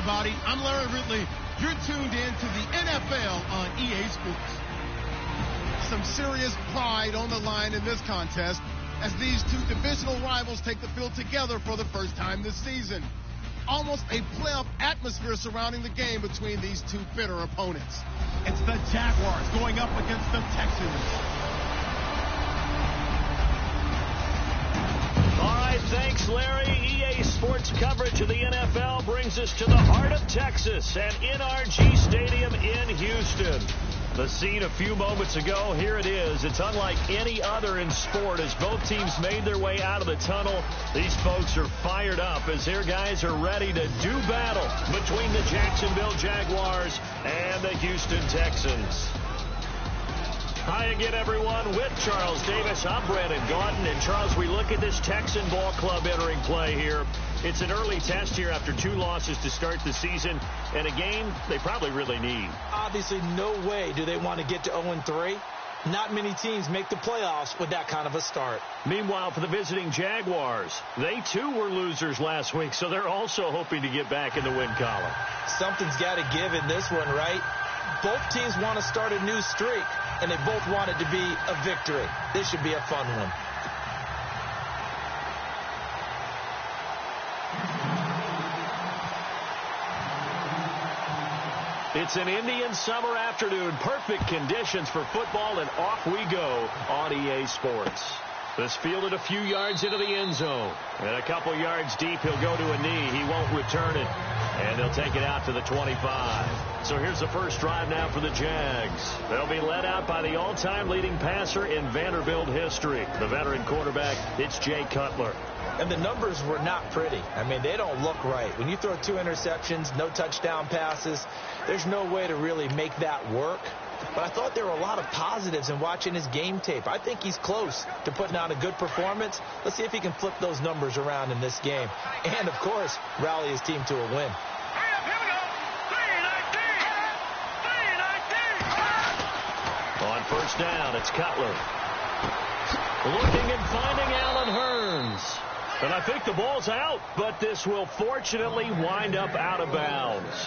everybody. I'm Larry Ridley. You're tuned in to the NFL on EA Sports. Some serious pride on the line in this contest as these two divisional rivals take the field together for the first time this season. Almost a playoff atmosphere surrounding the game between these two bitter opponents. It's the Jaguars going up against the Texans. All right, thanks, Larry. EA Sports coverage of the NFL brings us to the heart of Texas and NRG Stadium in Houston. The scene a few moments ago, here it is. It's unlike any other in sport as both teams made their way out of the tunnel. These folks are fired up as their guys are ready to do battle between the Jacksonville Jaguars and the Houston Texans. Hi again, everyone. With Charles Davis, I'm Brandon Gaudin. And, Charles, we look at this Texan ball club entering play here. It's an early test here after 2 losses to start the season, and a game they probably really need. Obviously, no way do they want to get to 0-3. Not many teams make the playoffs with that kind of a start. Meanwhile, for the visiting Jaguars, they too were losers last week, so they're also hoping to get back in the win column. Something's got to give in this one, right? Both teams want to start a new streak, and they both want it to be a victory. This should be a fun one. It's an Indian summer afternoon. Perfect conditions for football, and off we go on EA Sports. This fielded a few yards into the end zone. And a couple yards deep, he'll go to a knee. He won't return it. And they'll take it out to the 25. So here's the first drive now for the Jags. They'll be led out by the all-time leading passer in Vanderbilt history. The veteran quarterback, it's Jay Cutler. And the numbers were not pretty. I mean, they don't look right. When you throw 2 interceptions, no touchdown passes, there's no way to really make that work. But I thought there were a lot of positives in watching his game tape. I think he's close to putting out a good performance. Let's see if he can flip those numbers around in this game. And, of course, rally his team to a win. On first down, it's Cutler. Looking and finding Allen Hurns. And I think the ball's out, but this will fortunately wind up out of bounds.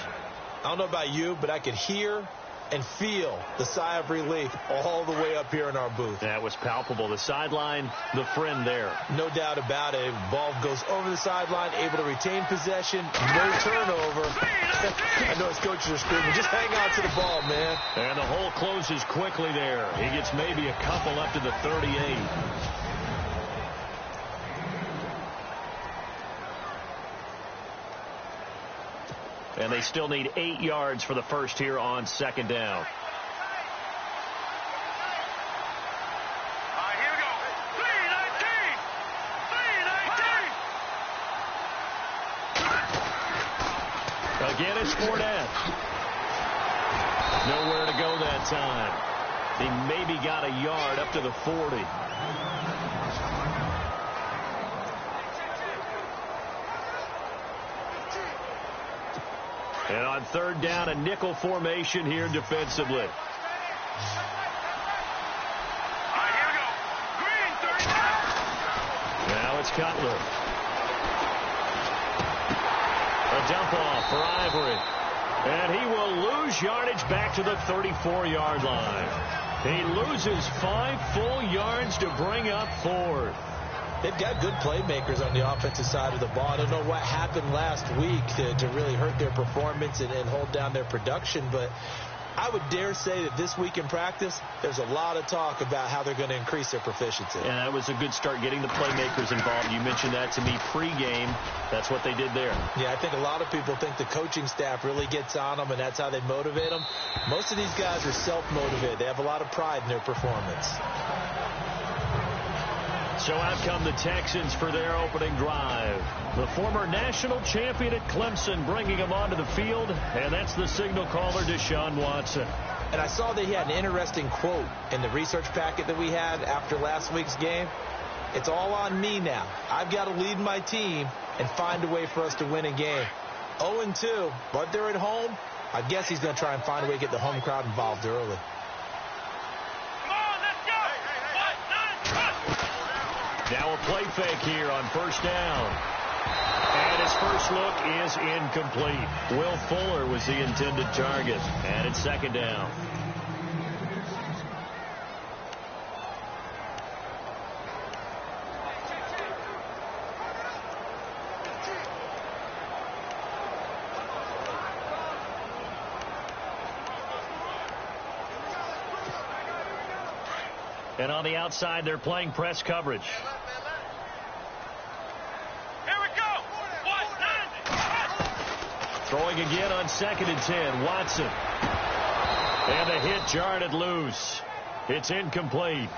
I don't know about you, but I could hear and feel the sigh of relief all the way up here in our booth. That was palpable. The sideline, the friend there. No doubt about it. Ball goes over the sideline, able to retain possession, no turnover. I know his coaches are screaming, just hang on to the ball, man. And the hole closes quickly there. He gets maybe a couple up to the 38. And they still need 8 yards for the first here on second down. Here we go. 3-19. Again, it's Fournette. Nowhere to go that time. He maybe got a yard up to the 40. And on third down, a nickel formation here defensively. Here we go. Green, 30. Now it's Cutler. A dump off for Ivory. And he will lose yardage back to the 34-yard line. He loses 5 full yards to bring up fourth. They've got good playmakers on the offensive side of the ball. I don't know what happened last week to really hurt their performance and hold down their production, but I would dare say that this week in practice, there's a lot of talk about how they're going to increase their proficiency. And that was a good start, getting the playmakers involved. You mentioned that to me pregame. That's what they did there. Yeah, I think a lot of people think the coaching staff really gets on them, and that's how they motivate them. Most of these guys are self-motivated. They have a lot of pride in their performance. So out come the Texans for their opening drive. The former national champion at Clemson bringing him onto the field, and that's the signal caller, Deshaun Watson. And I saw that he had an interesting quote in the research packet that we had after last week's game. It's all on me now. I've got to lead my team and find a way for us to win a game. 0-2, but they're at home. I guess he's going to try and find a way to get the home crowd involved early. Now a play fake here on first down. And his first look is incomplete. Will Fuller was the intended target. And it's second down. And on the outside, they're playing press coverage. Here we go. Throwing again on 2nd and 10. Watson. And the hit jarred it loose. It's incomplete.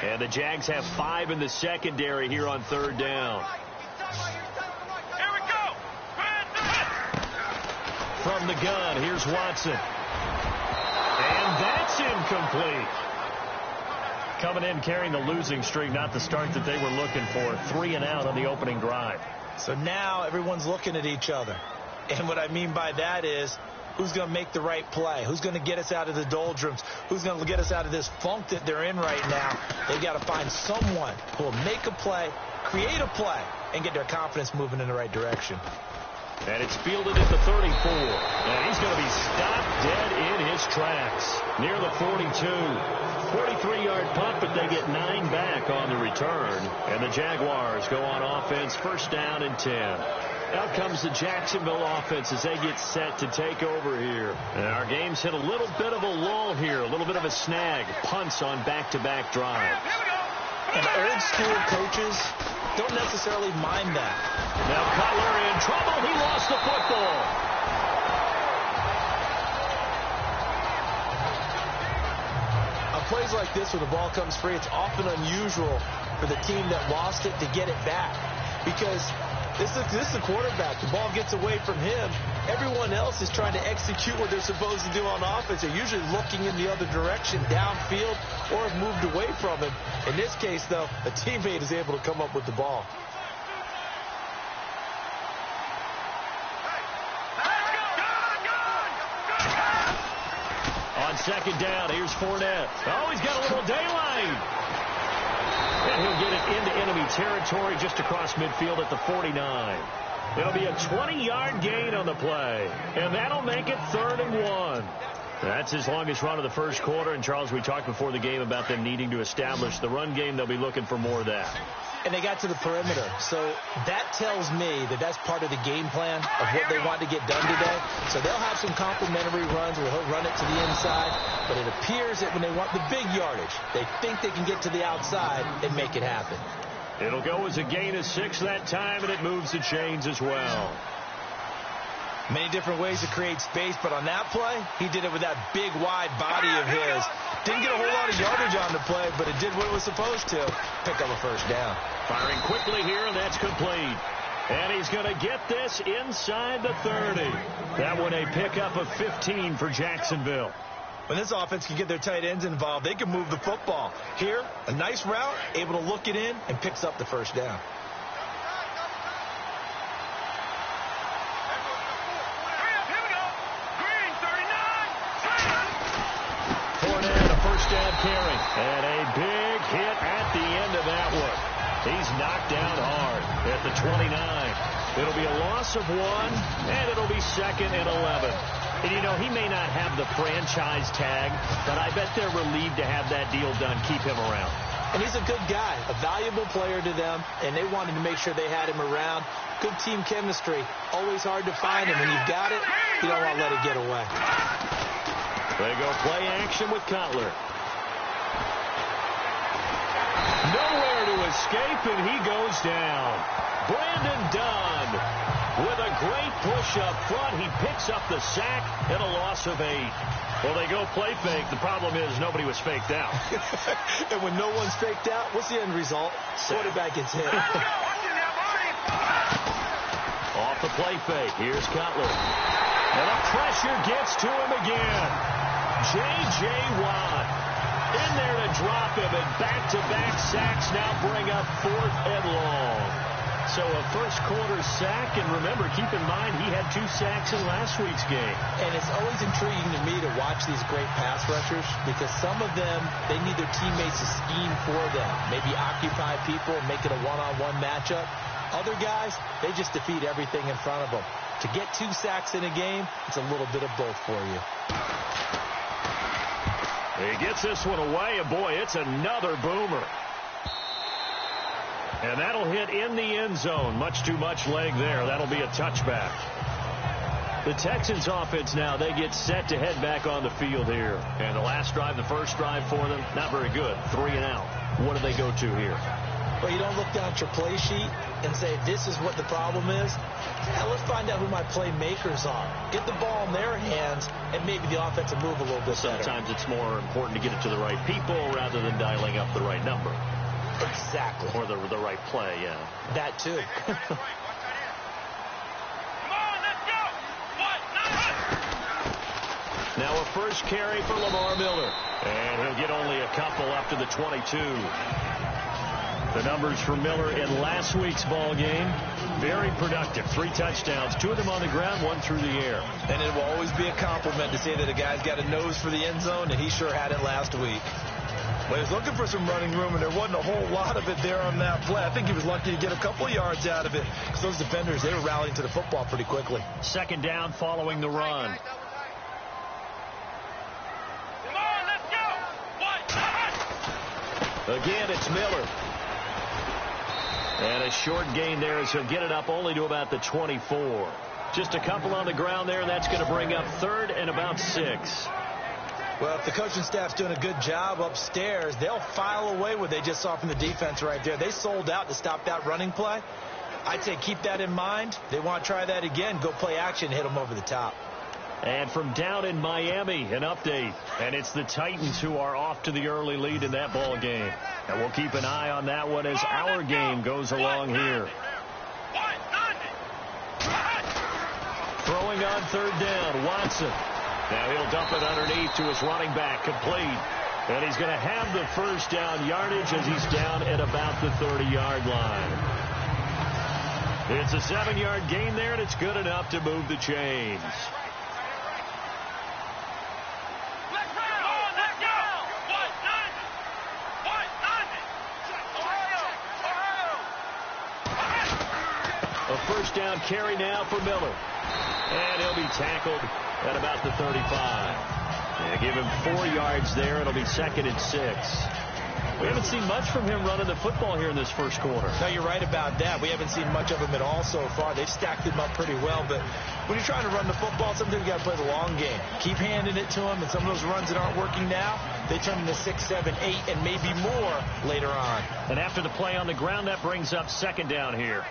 And the Jags have 5 in the secondary here on 3rd down. Here we go. From the gun, here's Watson. And that's incomplete. Coming in carrying the losing streak, not the start that they were looking for. 3 and out on the opening drive. So now everyone's looking at each other. And what I mean by that is, who's going to make the right play? Who's going to get us out of the doldrums? Who's going to get us out of this funk that they're in right now? They've got to find someone who will make a play, create a play, and get their confidence moving in the right direction. And it's fielded at the 34. And he's going to be stopped dead in his tracks near the 42. 43-yard punt, but they get 9 back on the return. And the Jaguars go on offense, 1st down and 10. Out comes the Jacksonville offense as they get set to take over here. And our game's hit a little bit of a lull here, a little bit of a snag. Punts on back-to-back drive. And old school coaches don't necessarily mind that. Now Cutler in trouble. He lost the football. On plays like this where the ball comes free, it's often unusual for the team that lost it to get it back. Because this is the quarterback. The ball gets away from him. Everyone else is trying to execute what they're supposed to do on offense. They're usually looking in the other direction, downfield, or have moved away from him. In this case, though, a teammate is able to come up with the ball. On 2nd down, here's Fournette. Oh, he's got a little daylight. And he'll get it into enemy territory just across midfield at the 49. It'll be a 20-yard gain on the play. And that'll make it 3rd and 1. That's his longest run of the first quarter. And, Charles, we talked before the game about them needing to establish the run game. They'll be looking for more of that. And they got to the perimeter. So that tells me that that's part of the game plan of what they want to get done today. So they'll have some complimentary runs where he'll run it to the inside. But it appears that when they want the big yardage, they think they can get to the outside and make it happen. It'll go as a gain of 6 that time, and it moves the chains as well. Many different ways to create space, but on that play, he did it with that big, wide body of his. Didn't get a whole lot of yardage on the play, but it did what it was supposed to. Pick up a 1st down. Firing quickly here, and that's complete. And he's going to get this inside the 30. That one a pickup of 15 for Jacksonville. When this offense can get their tight ends involved, they can move the football. Here, a nice route, able to look it in, and picks up the 1st down. Carry. And a big hit at the end of that one. He's knocked down hard at the 29. It'll be a loss of 1, and it'll be 2nd and 11. And, you know, he may not have the franchise tag, but I bet they're relieved to have that deal done, keep him around. And he's a good guy, a valuable player to them, and they wanted to make sure they had him around. Good team chemistry. Always hard to find, and when you've got it, you don't want to let it get away. They go play action with Cutler. Nowhere to escape, and he goes down. Brandon Dunn with a great push up front. He picks up the sack and a loss of 8. Well, they go play fake. The problem is nobody was faked out. And when no one's faked out, what's the end result? Quarterback gets hit. Off the play fake. Here's Cutler. And the pressure gets to him again. J.J. Watt in there to drop him, and back-to-back sacks now bring up 4th and long. So a first quarter sack, and remember, keep in mind, he had 2 sacks in last week's game. And it's always intriguing to me to watch these great pass rushers because some of them, they need their teammates to scheme for them. Maybe occupy people and make it a one-on-one matchup. Other guys, they just defeat everything in front of them. To get 2 sacks in a game, it's a little bit of both for you. He gets this one away, and boy, it's another boomer. And that'll hit in the end zone. Much too much leg there. That'll be a touchback. The Texans offense now, they get set to head back on the field here. And the last drive, the first drive for them, not very good. 3 and out. What do they go to here? Well, you don't look down at your play sheet and say, this is what the problem is. Now, let's find out who my playmakers are. Get the ball in their hands, and maybe the offense will move a little bit better. Sometimes it's more important to get it to the right people rather than dialing up the right number. Exactly. Or the right play, yeah. That, too. Come on, let's go. Now a first carry for Lamar Miller. And he'll get only a couple up to the 22. The numbers for Miller in last week's ball game, very productive. 3 touchdowns, 2 of them on the ground, 1 through the air. And it will always be a compliment to say that a guy's got a nose for the end zone, and he sure had it last week. Well, he was looking for some running room, and there wasn't a whole lot of it there on that play. I think he was lucky to get a couple of yards out of it because those defenders, they were rallying to the football pretty quickly. Second down following the run. Come on, let's go. Again, it's Miller. And a short gain there as he'll get it up only to about the 24. Just a couple on the ground there, and that's going to bring up 3rd and about 6. Well, if the coaching staff's doing a good job upstairs, they'll file away what they just saw from the defense right there. They sold out to stop that running play. I'd say keep that in mind. They want to try that again. Go play action, hit them over the top. And from down in Miami, an update. And it's the Titans who are off to the early lead in that ball game. And we'll keep an eye on that one as our game goes along here. Throwing on 3rd down, Watson. Now he'll dump it underneath to his running back, complete. And he's going to have the first down yardage as he's down at about the 30-yard line. It's a 7-yard gain there, and it's good enough to move the chains. A first down carry now for Miller. And he'll be tackled at about the 35. Yeah, give him 4 yards there. It'll be 2nd and 6. We haven't seen much from him running the football here in this first quarter. No, you're right about that. We haven't seen much of him at all so far. They've stacked him up pretty well. But when you're trying to run the football, sometimes you got to play the long game. Keep handing it to him. And some of those runs that aren't working now, they turn into 6, 7, 8, and maybe more later on. And after the play on the ground, that brings up 2nd down here.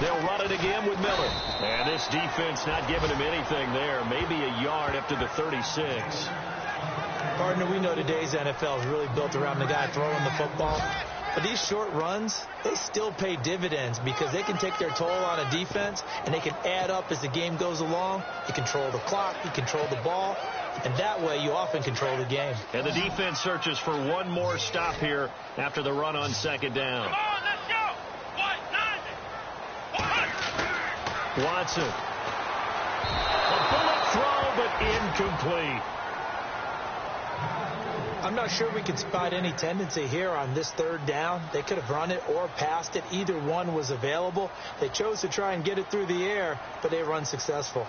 They'll run it again with Miller. And this defense not giving him anything there. Maybe a yard up to the 36. Partner, we know today's NFL is really built around the guy throwing the football. But these short runs, they still pay dividends because they can take their toll on a defense, and they can add up as the game goes along. You control the clock, you control the ball, and that way you often control the game. And the defense searches for one more stop here after the run on 2nd down. Watson. A bullet throw, but incomplete. I'm not sure we can spot any tendency here on this 3rd down. They could have run it or passed it. Either one was available. They chose to try and get it through the air, but they were unsuccessful.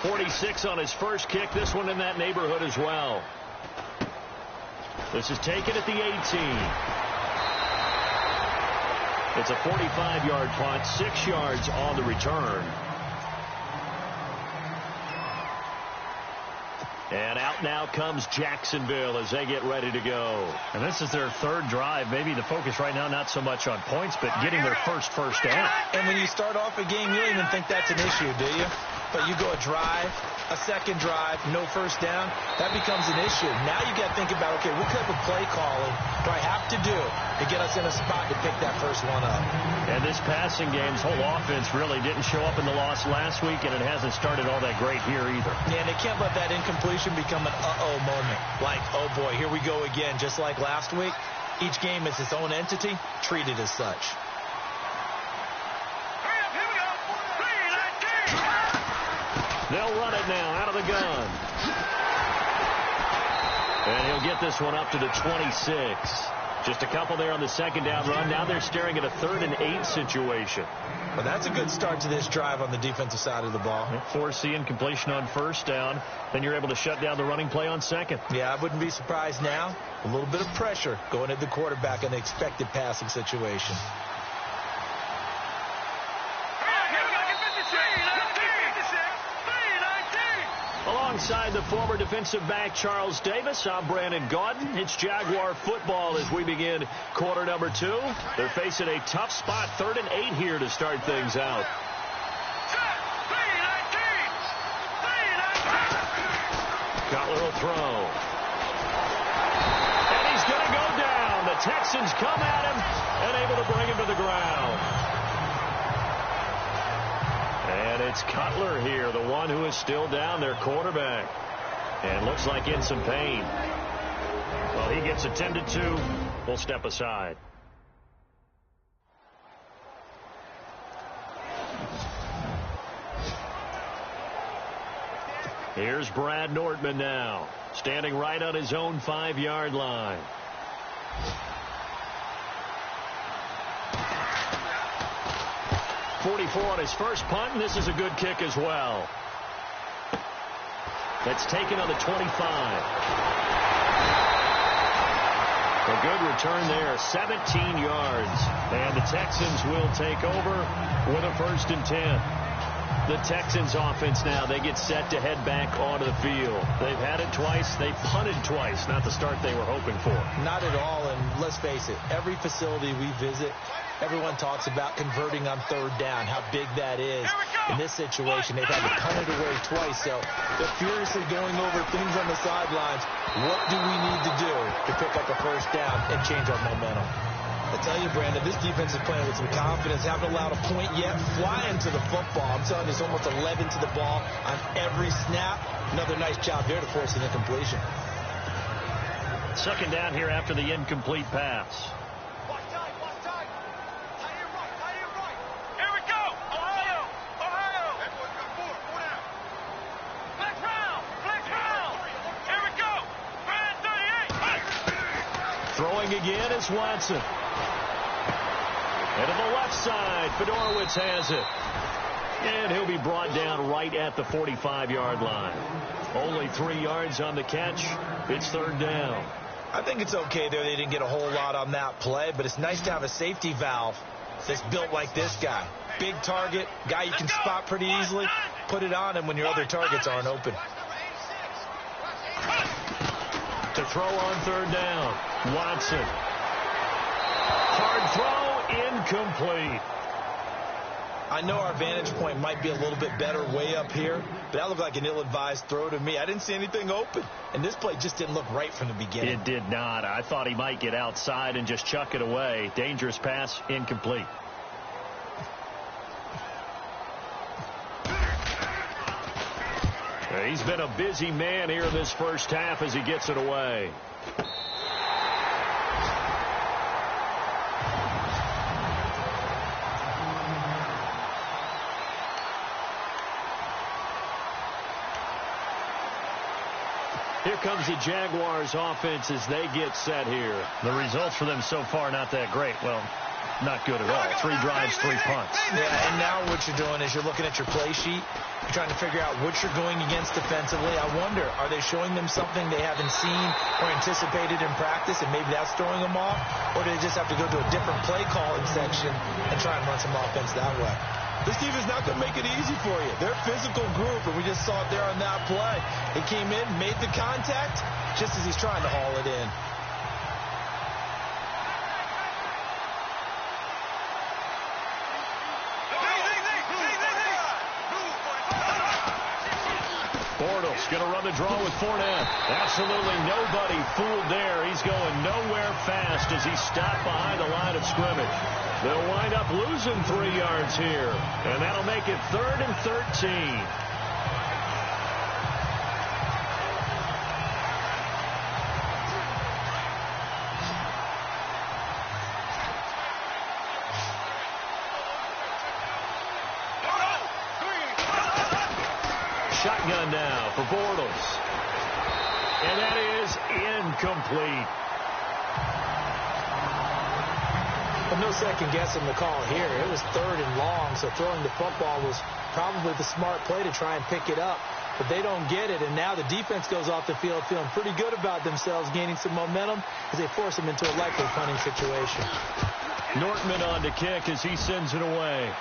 .46 on his first kick. This one in that neighborhood as well. This is taken at the 18. It's a 45-yard punt, 6 yards on the return. And out now comes Jacksonville as they get ready to go. And this is their 3rd drive. Maybe the focus right now not so much on points, but getting their first down. And when you start off a game, you don't even think that's an issue, do you? But you go a drive, a second drive, no first down, that becomes an issue. Now you got to think about, okay, what type of play calling do I have to do to get us in a spot to pick that first one up? And this passing game's whole offense really didn't show up in the loss last week, and it hasn't started all that great here either. Yeah, and they can't let that incompletion become an uh-oh moment. Like, oh boy, here we go again, just like last week. Each game is its own entity, treated as such. They'll run it now out of the gun. And he'll get this one up to the 26. Just a couple there on the second down run. Now they're staring at a 3rd and 8 situation. Well, that's a good start to this drive on the defensive side of the ball. Force the incompletion on first down. Then you're able to shut down the running play on second. Yeah, I wouldn't be surprised now. A little bit of pressure going at the quarterback in the expected passing situation. Alongside the former defensive back Charles Davis, I'm Brandon Gaudin. It's Jaguar football as we begin quarter number 2. They're facing a tough spot, 3rd and 8 here to start things out. Cutler will throw. And he's going to go down. The Texans come at him and able to bring him to the ground. And it's Cutler here, the one who is still down, their quarterback. And looks like in some pain. Well, he gets attended to. We'll step aside. Here's Brad Nordman now, standing right on his own 5-yard line. .44 on his first punt, and this is a good kick as well. That's taken on the 25. A good return there, 17 yards. And the Texans will take over with a 1st and 10. The Texans offense now, they get set to head back onto the field. They've had it twice. They've punted twice. Not the start they were hoping for. Not at all, and let's face it, every facility we visit, everyone talks about converting on 3rd down, how big that is. In this situation, they've had to punt it away twice, so they're furiously going over things on the sidelines. What do we need to do to pick up a 1st down and change our momentum? I tell you, Brandon, this defense is playing with some confidence. Haven't allowed a point yet. Flying to the football. I'm telling you, it's almost 11 to the ball on every snap. Another nice job there to force an incompletion. 2nd down here after the incomplete pass. Here we go. Ohio. Flex round. Here we go. Brand 38. Throwing again is Watson. And to the left side, Fedorowicz has it. And he'll be brought down right at the 45-yard line. Only 3 yards on the catch. It's 3rd down. I think it's okay there. They didn't get a whole lot on that play, but it's nice to have a safety valve that's built like this guy. Big target, guy you can spot pretty easily. Put it on him when your other targets aren't open. To throw on 3rd down, Watson. Hard throw, incomplete. I know our vantage point might be a little bit better way up here, but that looked like an ill-advised throw to me. I didn't see anything open, and this play just didn't look right from the beginning. It did not. I thought he might get outside and just chuck it away. Dangerous pass, incomplete. He's been a busy man here in this first half as he gets it away. Here comes the Jaguars offense as they get set here. The results for them so far not that great. Well, not good at all. 3 drives, 3 punts. Yeah, and now what you're doing is you're looking at your play sheet. You're trying to figure out what you're going against defensively. I wonder, are they showing them something they haven't seen or anticipated in practice, and maybe that's throwing them off? Or do they just have to go to a different play calling section and try and run some offense that way? This team is not going to make it easy for you. They're a physical group, and we just saw it there on that play. He came in, made the contact, just as he's trying to haul it in. Bortles going to run the draw with Fournette. Absolutely nobody fooled there. He's going nowhere fast as he stopped behind the line of scrimmage. They'll wind up losing 3 yards here, and that'll make it 3rd and 13. Shotgun now for Bortles. And that is incomplete. Well, no second guessing the call here. It was 3rd and long, so throwing the football was probably the smart play to try and pick it up. But they don't get it, and now the defense goes off the field feeling pretty good about themselves, gaining some momentum as they force them into a likely punting situation. Nortman on to kick as he sends it away.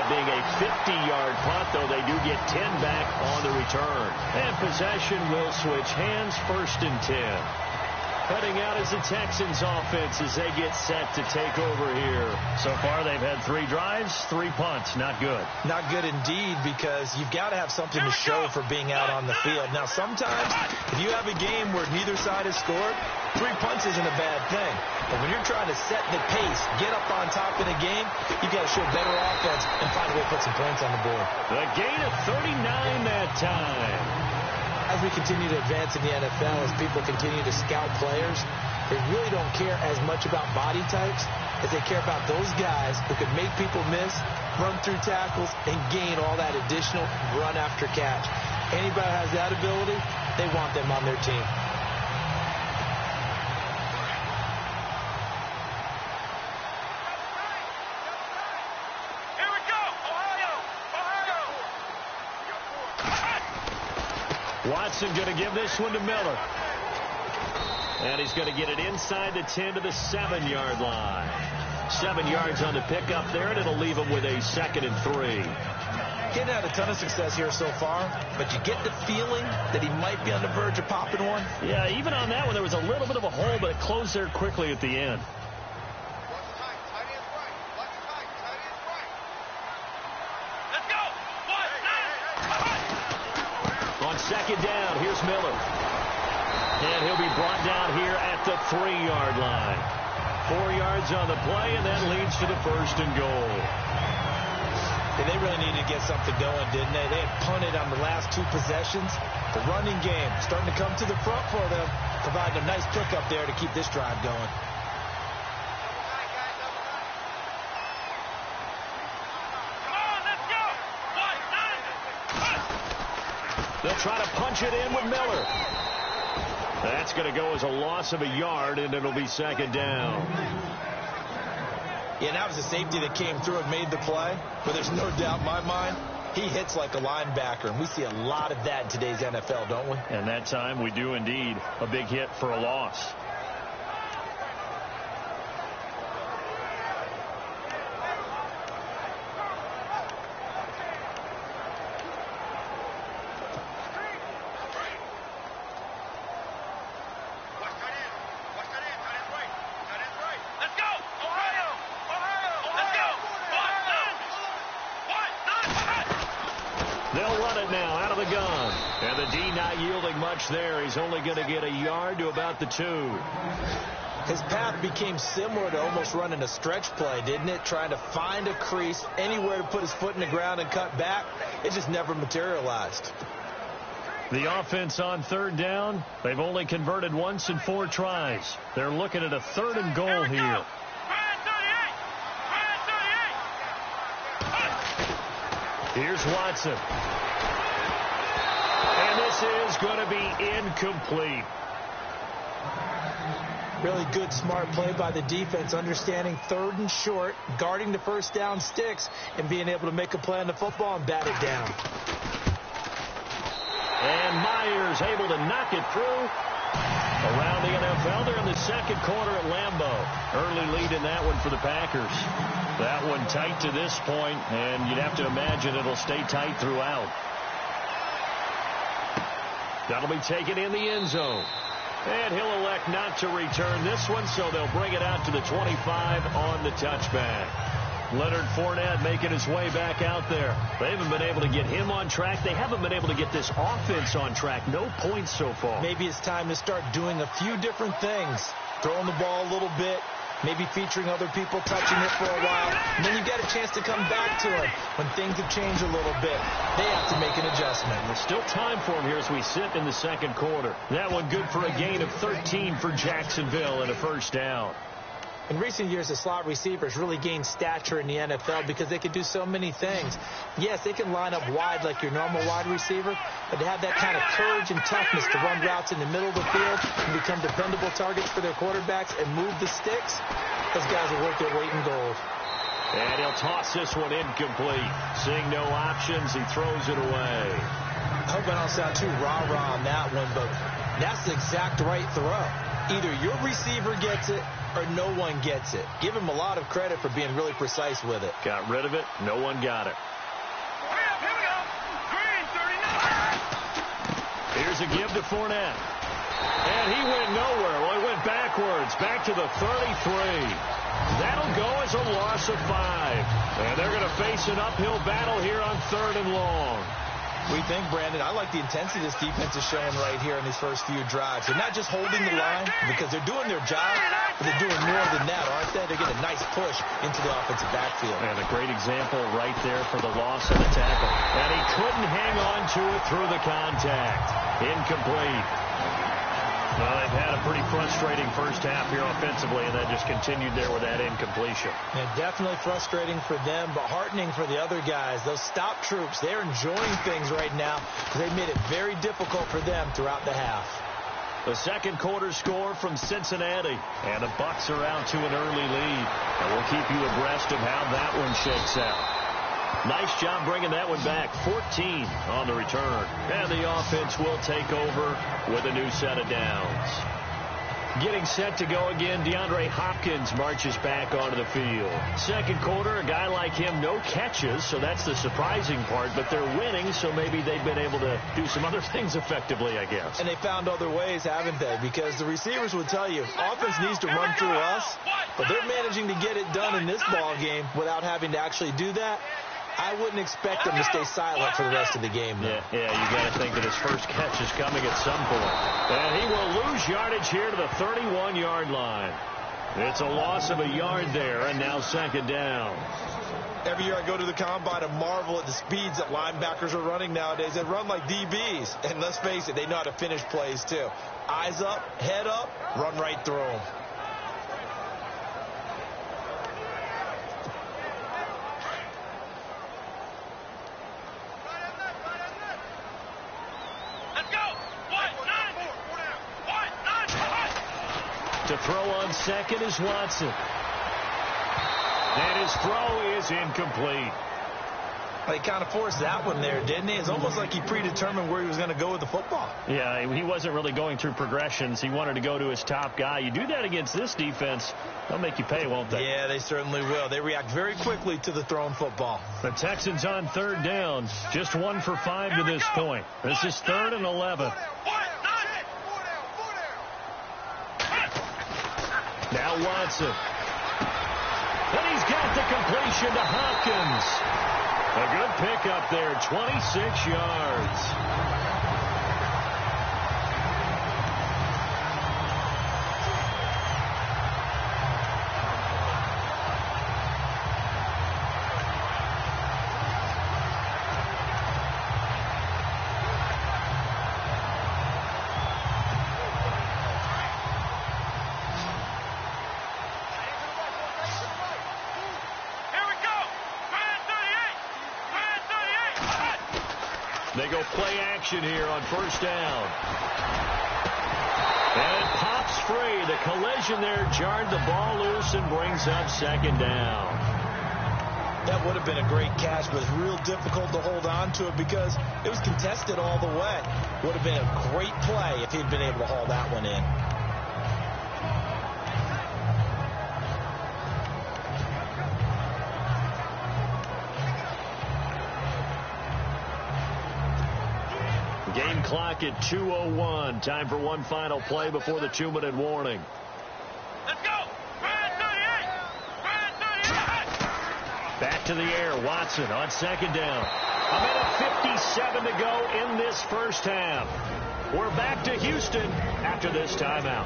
Being a 50-yard punt, though they do get 10 back on the return. And possession will switch hands, 1st and 10. Heading out is the Texans offense as they get set to take over here. So far they've had 3 drives, 3 punts. Not good. Not good indeed, because you've got to have something to show for being out on the field. Now sometimes if you have a game where neither side has scored, 3 punts isn't a bad thing. But when you're trying to set the pace, get up on top in a game, you've got to show better offense and find a way to put some points on the board. The gain of 39 that time. As we continue to advance in the NFL, as people continue to scout players, they really don't care as much about body types as they care about those guys who can make people miss, run through tackles, and gain all that additional run after catch. Anybody who has that ability, they want them on their team. Watson going to give this one to Miller. And he's going to get it inside the 10 to the 7-yard line. 7 yards on the pickup there, and it'll leave him with a 2nd and 3. Getting had a ton of success here so far, but you get the feeling that he might be on the verge of popping one. Yeah, even on that one, there was a little bit of a hole, but it closed there quickly at the end. On 2nd down, here's Miller. And he'll be brought down here at the 3-yard line. 4 yards on the play, and that leads to the 1st and goal. Yeah, they really needed to get something going, didn't they? They had punted on the last 2 possessions. The running game starting to come to the front for them, providing a nice pickup there to keep this drive going. They'll try to punch it in with Miller. That's going to go as a loss of a yard, and it'll be 2nd down. Yeah, that was the safety that came through and made the play. But there's no doubt in my mind, he hits like a linebacker. And we see a lot of that in today's NFL, don't we? And that time we do indeed. A big hit for a loss. There, he's only going to get a yard to about the 2. His path became similar to almost running a stretch play, didn't it? Trying to find a crease, anywhere to put his foot in the ground and cut back. It just never materialized. The offense on 3rd down, they've only converted once in 4 tries. They're looking at a 3rd and goal here. Here's Watson. And this is going to be incomplete. Really good, smart play by the defense, understanding 3rd and short, guarding the 1st down sticks, and being able to make a play on the football and bat it down. And Myers able to knock it through. Around the NFL, they're in the 2nd quarter at Lambeau. Early lead in that one for the Packers. That one tight to this point, and you'd have to imagine it'll stay tight throughout. That'll be taken in the end zone. And he'll elect not to return this one, so they'll bring it out to the 25 on the touchback. Leonard Fournette making his way back out there. They haven't been able to get him on track. They haven't been able to get this offense on track. No points so far. Maybe it's time to start doing a few different things. Throwing the ball a little bit, maybe featuring other people, touching it for a while. And then you get a chance to come back to it when things have changed a little bit. They have to make an adjustment. There's still time for him here as we sit in the second quarter. That one good for a gain of 13 for Jacksonville and a first down. In recent years, the slot receivers really gained stature in the NFL because they can do so many things. Yes, they can line up wide like your normal wide receiver, but to have that kind of courage and toughness to run routes in the middle of the field and become dependable targets for their quarterbacks and move the sticks, those guys are worth their weight in gold. And he'll toss this one incomplete. Seeing no options, he throws it away. I hope I don't sound too rah-rah on that one, but that's the exact right throw. Either your receiver gets it or no one gets it. Give him a lot of credit for being really precise with it. Got rid of it. No one got it. Here we go. Green, 39. Here's a give to Fournette. And he went nowhere. Well, he went backwards. Back to the 33. That'll go as a loss of 5. And they're going to face an uphill battle here on 3rd and long. We think, Brandon, I like the intensity this defense is showing right here in these first few drives. They're not just holding the line because they're doing their job, but they're doing more than that, aren't they? They're getting a nice push into the offensive backfield. And a great example right there for the loss of the tackle. And he couldn't hang on to it through the contact. Incomplete. Well, they've had a pretty frustrating first half here offensively, and that just continued there with that incompletion. Yeah, definitely frustrating for them, but heartening for the other guys. Those stop troops, they're enjoying things right now because they made it very difficult for them throughout the half. The second quarter score from Cincinnati, and the Bucs are out to an early lead. And we'll keep you abreast of how that one shakes out. Nice job bringing that one back. 14 on the return. And the offense will take over with a new set of downs. Getting set to go again, DeAndre Hopkins marches back onto the field. Second quarter, a guy like him, no catches, so that's the surprising part. But they're winning, so maybe they've been able to do some other things effectively, I guess. And they found other ways, haven't they? Because the receivers would tell you, offense needs to run through us, but they're managing to get it done in this ball game without having to actually do that. I wouldn't expect them to stay silent for the rest of the game, though. Yeah, you got to think that his first catch is coming at some point. And he will lose yardage here to the 31-yard line. It's a loss of a yard there, and now second down. Every year I go to the combine and marvel at the speeds that linebackers are running nowadays. They run like DBs. And let's face it, they know how to finish plays, too. Eyes up, head up, run right through them. To throw on second is Watson. And his throw is incomplete. He kind of forced that one there, didn't he? It's almost like he predetermined where he was going to go with the football. Yeah, he wasn't really going through progressions. He wanted to go to his top guy. You do that against this defense, they'll make you pay, won't they? Yeah, they certainly will. They react very quickly to the thrown football. The Texans on third down. Just 1 for 5 to this point. This is 3rd and 11. Now Watson. And he's got the completion to Hopkins. A good pickup there, 26 yards. They go play action here on first down. And it pops free. The collision there jarred the ball loose and brings up second down. That would have been a great catch, but it's real difficult to hold on to it because it was contested all the way. Would have been a great play if he'd been able to haul that one in. Game clock at 2:01. Time for one final play before the 2-minute warning. Let's go. Red 38. Red 38. Back to the air. Watson on second down. A minute 57 to go in this first half. We're back to Houston after this timeout.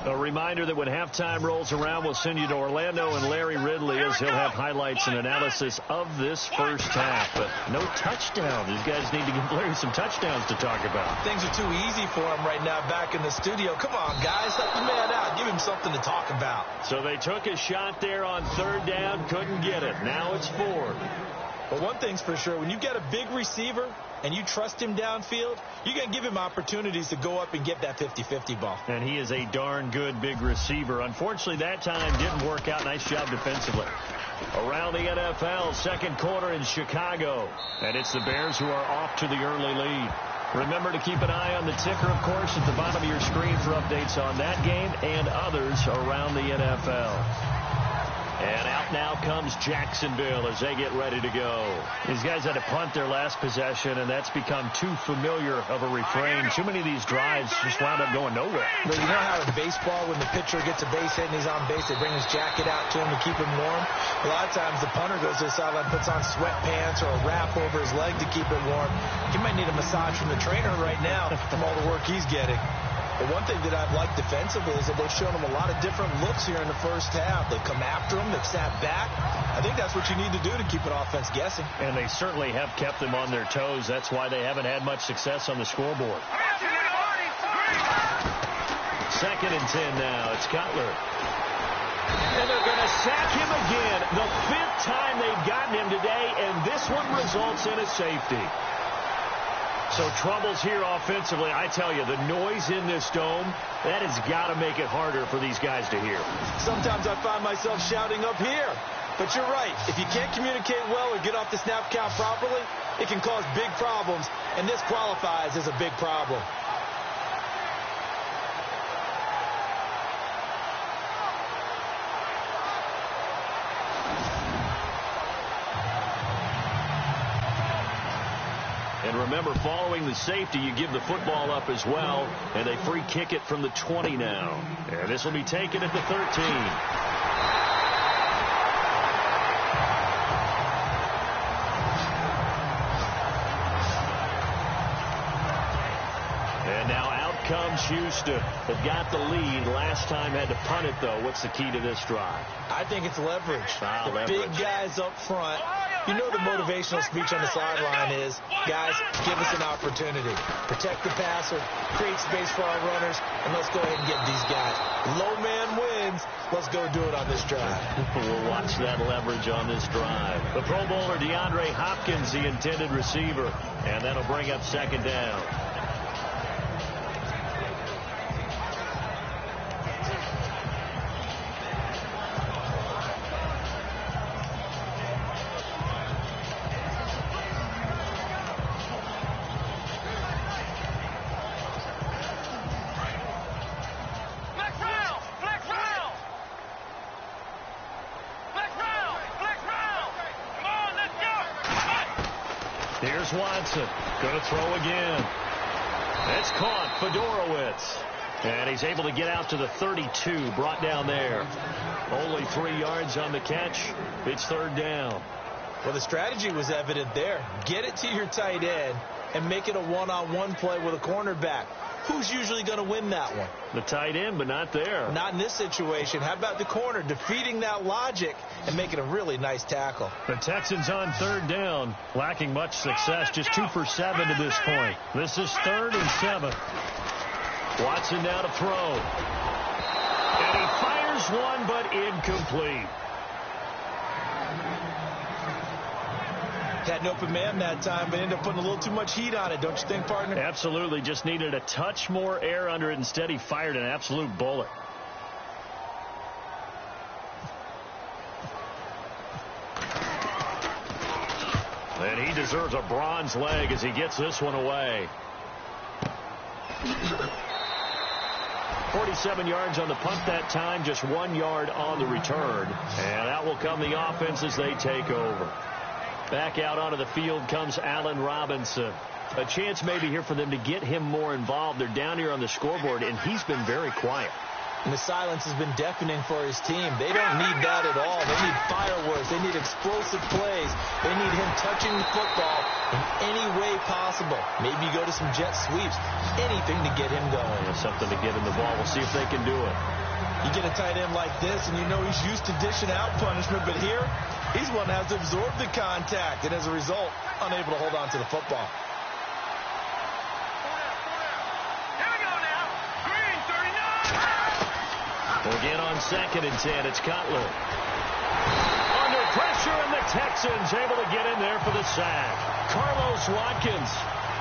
A reminder that when halftime rolls around, we'll send you to Orlando and Larry Ridley as he'll have highlights and analysis of this first half. But no touchdown. These guys need to give Larry some touchdowns to talk about. Things are too easy for him right now back in the studio. Come on, guys. Help the man out. Give him something to talk about. So they took a shot there on third down. Couldn't get it. Now it's fourth. But one thing's for sure. When you've got a big receiver and you trust him downfield, you're going to give him opportunities to go up and get that 50-50 ball. And he is a darn good big receiver. Unfortunately, that time didn't work out. Nice job defensively. Around the NFL, second quarter in Chicago. And it's the Bears who are off to the early lead. Remember to keep an eye on the ticker, of course, at the bottom of your screen for updates on that game and others around the NFL. And out now comes Jacksonville as they get ready to go. These guys had to punt their last possession, and that's become too familiar of a refrain. Too many of these drives just wound up going nowhere. But you know how in baseball, when the pitcher gets a base hit and he's on base, they bring his jacket out to him to keep him warm? A lot of times the punter goes to the sideline, puts on sweatpants or a wrap over his leg to keep it warm. He might need a massage from the trainer right now from all the work he's getting. But one thing that I've liked defensively is that they've shown him a lot of different looks here in the first half. They've come after him. They've sat back. I think that's what you need to do to keep an offense guessing. And they certainly have kept them on their toes. That's why they haven't had much success on the scoreboard. Second and 10 now. It's Cutler. And they're going to sack him again. The fifth time they've gotten him today, and this one results in a safety. So troubles here offensively. I tell you, the noise in this dome, that has got to make it harder for these guys to hear. Sometimes I find myself shouting up here. But you're right. If you can't communicate well or get off the snap count properly, it can cause big problems. And this qualifies as a big problem. And remember, following the safety, you give the football up as well, and they free kick it from the 20 now. And this will be taken at the 13. And now out comes Houston. They've got the lead. Last time had to punt it, though. What's the key to this drive? I think it's leverage. Leverage. Big guys up front. You know the motivational speech on the sideline is, guys, give us an opportunity. Protect the passer, create space for our runners, and let's go ahead and get these guys. Low man wins. Let's go do it on this drive. We'll watch that leverage on this drive. The Pro Bowler DeAndre Hopkins, the intended receiver, and that'll bring up second down. Here's Watson. Going to throw again. It's caught. Fedorowicz. And he's able to get out to the 32. Brought down there. Only 3 yards on the catch. It's third down. Well, the strategy was evident there. Get it to your tight end and make it a one-on-one play with a cornerback. Who's usually going to win that one? The tight end, but not there. Not in this situation. How about the corner defeating that logic and making a really nice tackle? The Texans on third down, lacking much success, just 2 for 7 to this point. This is 3rd and 7. Watson now to throw. And he fires one, but incomplete. Had an open man that time, but ended up putting a little too much heat on it, don't you think, partner? Absolutely. Just needed a touch more air under it. Instead, he fired an absolute bullet. And he deserves a bronze leg as he gets this one away. 47 yards on the punt that time, just 1 yard on the return. And that will come the offense as they take over. Back out onto the field comes Allen Robinson. A chance maybe here for them to get him more involved. They're down here on the scoreboard, and he's been very quiet. And the silence has been deafening for his team. They don't need that at all. They need fireworks. They need explosive plays. They need him touching the football in any way possible. Maybe go to some jet sweeps. Anything to get him going. Yeah, something to get him the ball. We'll see if they can do it. You get a tight end like this, and you know he's used to dishing out punishment. But here, he's one that has to absorb the contact. And as a result, unable to hold on to the football. Again on 2nd and 10, it's Cutler. Under pressure, and the Texans able to get in there for the sack. Carlos Watkins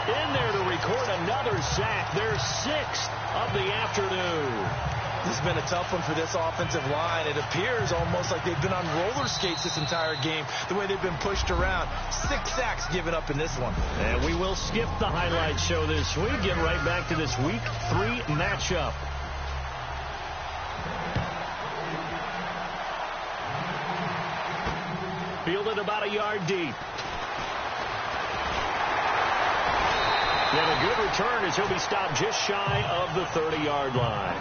in there to record another sack, their 6th of the afternoon. This has been a tough one for this offensive line. It appears almost like they've been on roller skates this entire game, the way they've been pushed around. 6 sacks given up in this one. And we will skip the highlight show this week. Get right back to this Week 3 matchup. Fielded about a yard deep. And a good return as he'll be stopped just shy of the 30-yard line.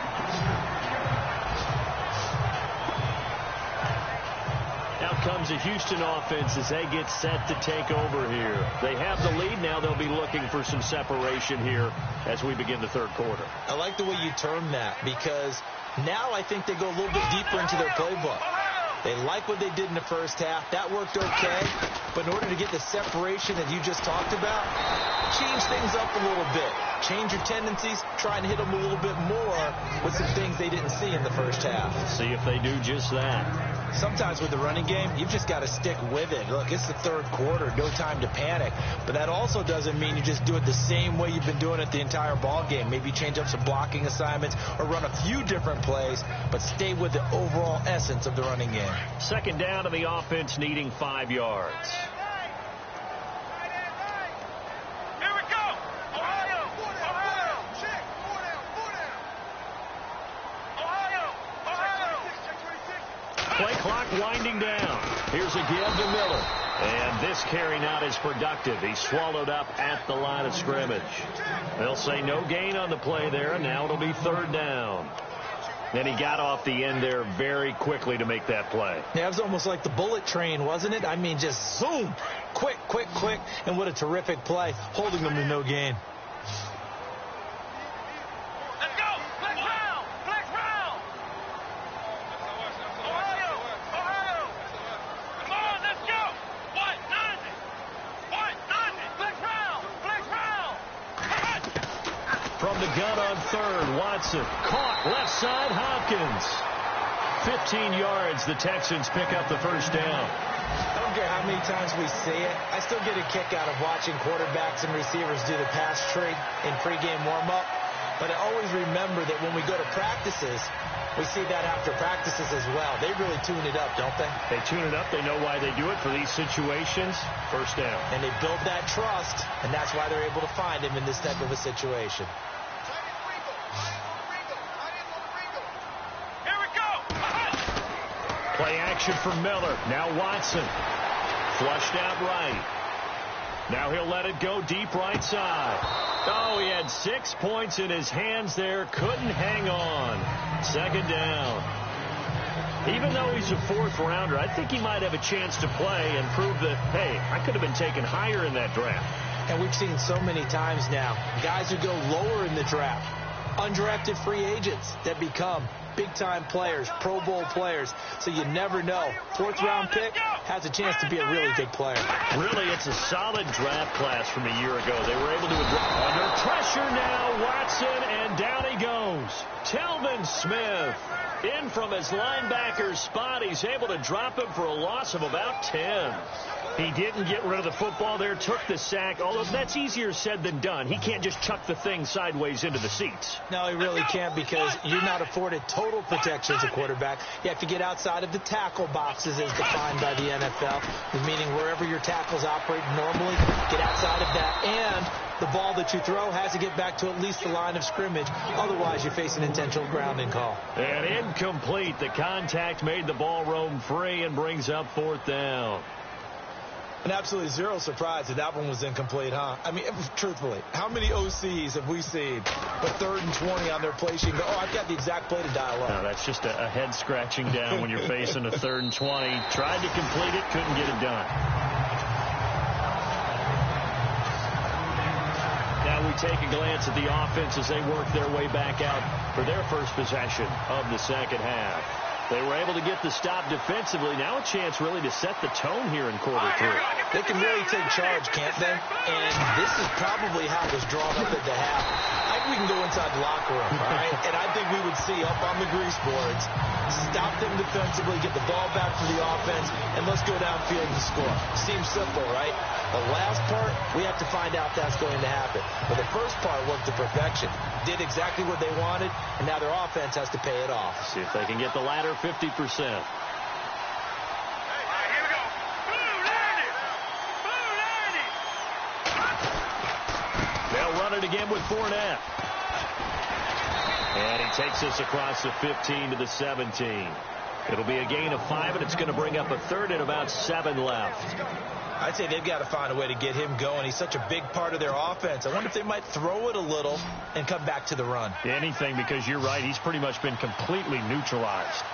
Out comes the Houston offense as they get set to take over here. They have the lead now. They'll be looking for some separation here as we begin the third quarter. I like the way you term that, because now I think they go a little bit deeper into their playbook. They like what they did in the first half. That worked okay. But in order to get the separation that you just talked about, change things up a little bit. Change your tendencies. Try and hit them a little bit more with some things they didn't see in the first half. See if they do just that. Sometimes with the running game, you've just got to stick with it. Look, it's the third quarter. No time to panic. But that also doesn't mean you just do it the same way you've been doing it the entire ball game. Maybe change up some blocking assignments or run a few different plays, but stay with the overall essence of the running game. 2nd down, and the offense needing 5 yards. Here we go. Ohio. Check. 4 down. Play clock winding down. Here's a give to Miller. And this carry not as productive. He's swallowed up at the line of scrimmage. They'll say no gain on the play there, and now it'll be 3rd down. And he got off the end there very quickly to make that play. Yeah, it was almost like the bullet train, wasn't it? I mean, just zoom. Quick. And what a terrific play, holding them to no gain. Let's go. Flex round. Ohio. Come on, let's go. What? Nothing. Flex round. From the gun on 3rd, Watson caught left side, Hopkins. 15 yards, the Texans pick up the 1st down. I don't care how many times we see it. I still get a kick out of watching quarterbacks and receivers do the pass tree in pregame warm-up. But I always remember that when we go to practices, we see that after practices as well. They really tune it up, don't they? They tune it up. They know why they do it for these situations. 1st down. And they build that trust, and that's why they're able to find him in this type of a situation. Here we go. Play action for Miller. Now Watson. Flushed out right. Now he'll let it go deep right side. Oh, he had 6 points in his hands there. Couldn't hang on. 2nd down. Even though he's a 4th rounder, I think he might have a chance to play and prove that, hey, I could have been taken higher in that draft. And we've seen so many times now, guys who go lower in the draft, undrafted free agents that become big-time players, Pro Bowl players. So you never know. 4th round pick has a chance to be a really big player. Really, it's a solid draft class from a year ago. They were able to under pressure now, Watson, and down he goes. Telvin Smith in from his linebacker spot. He's able to drop him for a loss of about 10. He didn't get rid of the football there, took the sack, although that's easier said than done. He can't just chuck the thing sideways into the seats. No, he really can't, because you're not afforded total protection as a quarterback. You have to get outside of the tackle boxes as defined by the NFL, meaning wherever your tackles operate normally, get outside of that, and the ball that you throw has to get back to at least the line of scrimmage. Otherwise, you face an intentional grounding call. And incomplete. The contact made the ball roam free and brings up 4th down. And absolutely zero surprise that one was incomplete, huh? I mean, truthfully, how many OCs have we seen with 3rd and 20 on their play sheet and go, oh, I've got the exact play to dial up? No, that's just a head scratching down when you're facing a 3rd and 20. Tried to complete it, couldn't get it done. Now we take a glance at the offense as they work their way back out for their first possession of the second half. They were able to get the stop defensively. Now a chance really to set the tone here in quarter 3. They can really take charge, can't they? And this is probably how it was drawn up at the half. I think we can go inside the locker room, all right? And I think we would see up on the grease boards, stop them defensively, get the ball back for the offense, and let's go downfield and score. Seems simple, right? The last part, we have to find out if that's going to happen. But the first part worked to perfection. Did exactly what they wanted, and now their offense has to pay it off. See if they can get the latter 50%. They'll run it again with Fournette. And he takes us across the 15 to the 17. It'll be a gain of 5, and it's going to bring up a 3rd and about 7 left. I'd say they've got to find a way to get him going. He's such a big part of their offense. I wonder if they might throw it a little and come back to the run. Anything, because you're right. He's pretty much been completely neutralized.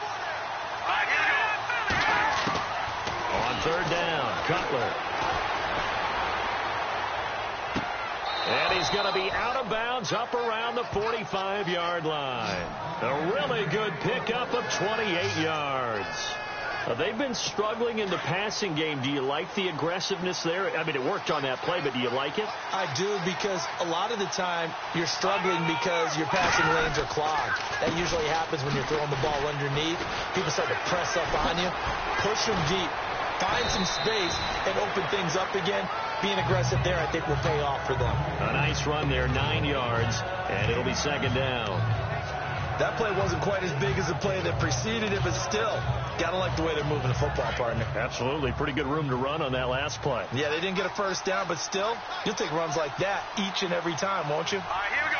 On 3rd down, Cutler. And he's going to be out of bounds up around the 45-yard line. A really good pickup of 28 yards. They've been struggling in the passing game. Do you like the aggressiveness there? I mean, it worked on that play, but do you like it? I do, because a lot of the time you're struggling because your passing lanes are clogged. That usually happens when you're throwing the ball underneath. People start to press up on you. Push them deep. Find some space and open things up again. Being aggressive there, I think, will pay off for them. A nice run there, 9 yards, and it'll be 2nd down. That play wasn't quite as big as the play that preceded it, but still, got to like the way they're moving the football, partner. Absolutely. Pretty good room to run on that last play. Yeah, they didn't get a 1st down, but still, you'll take runs like that each and every time, won't you? All right, here we go.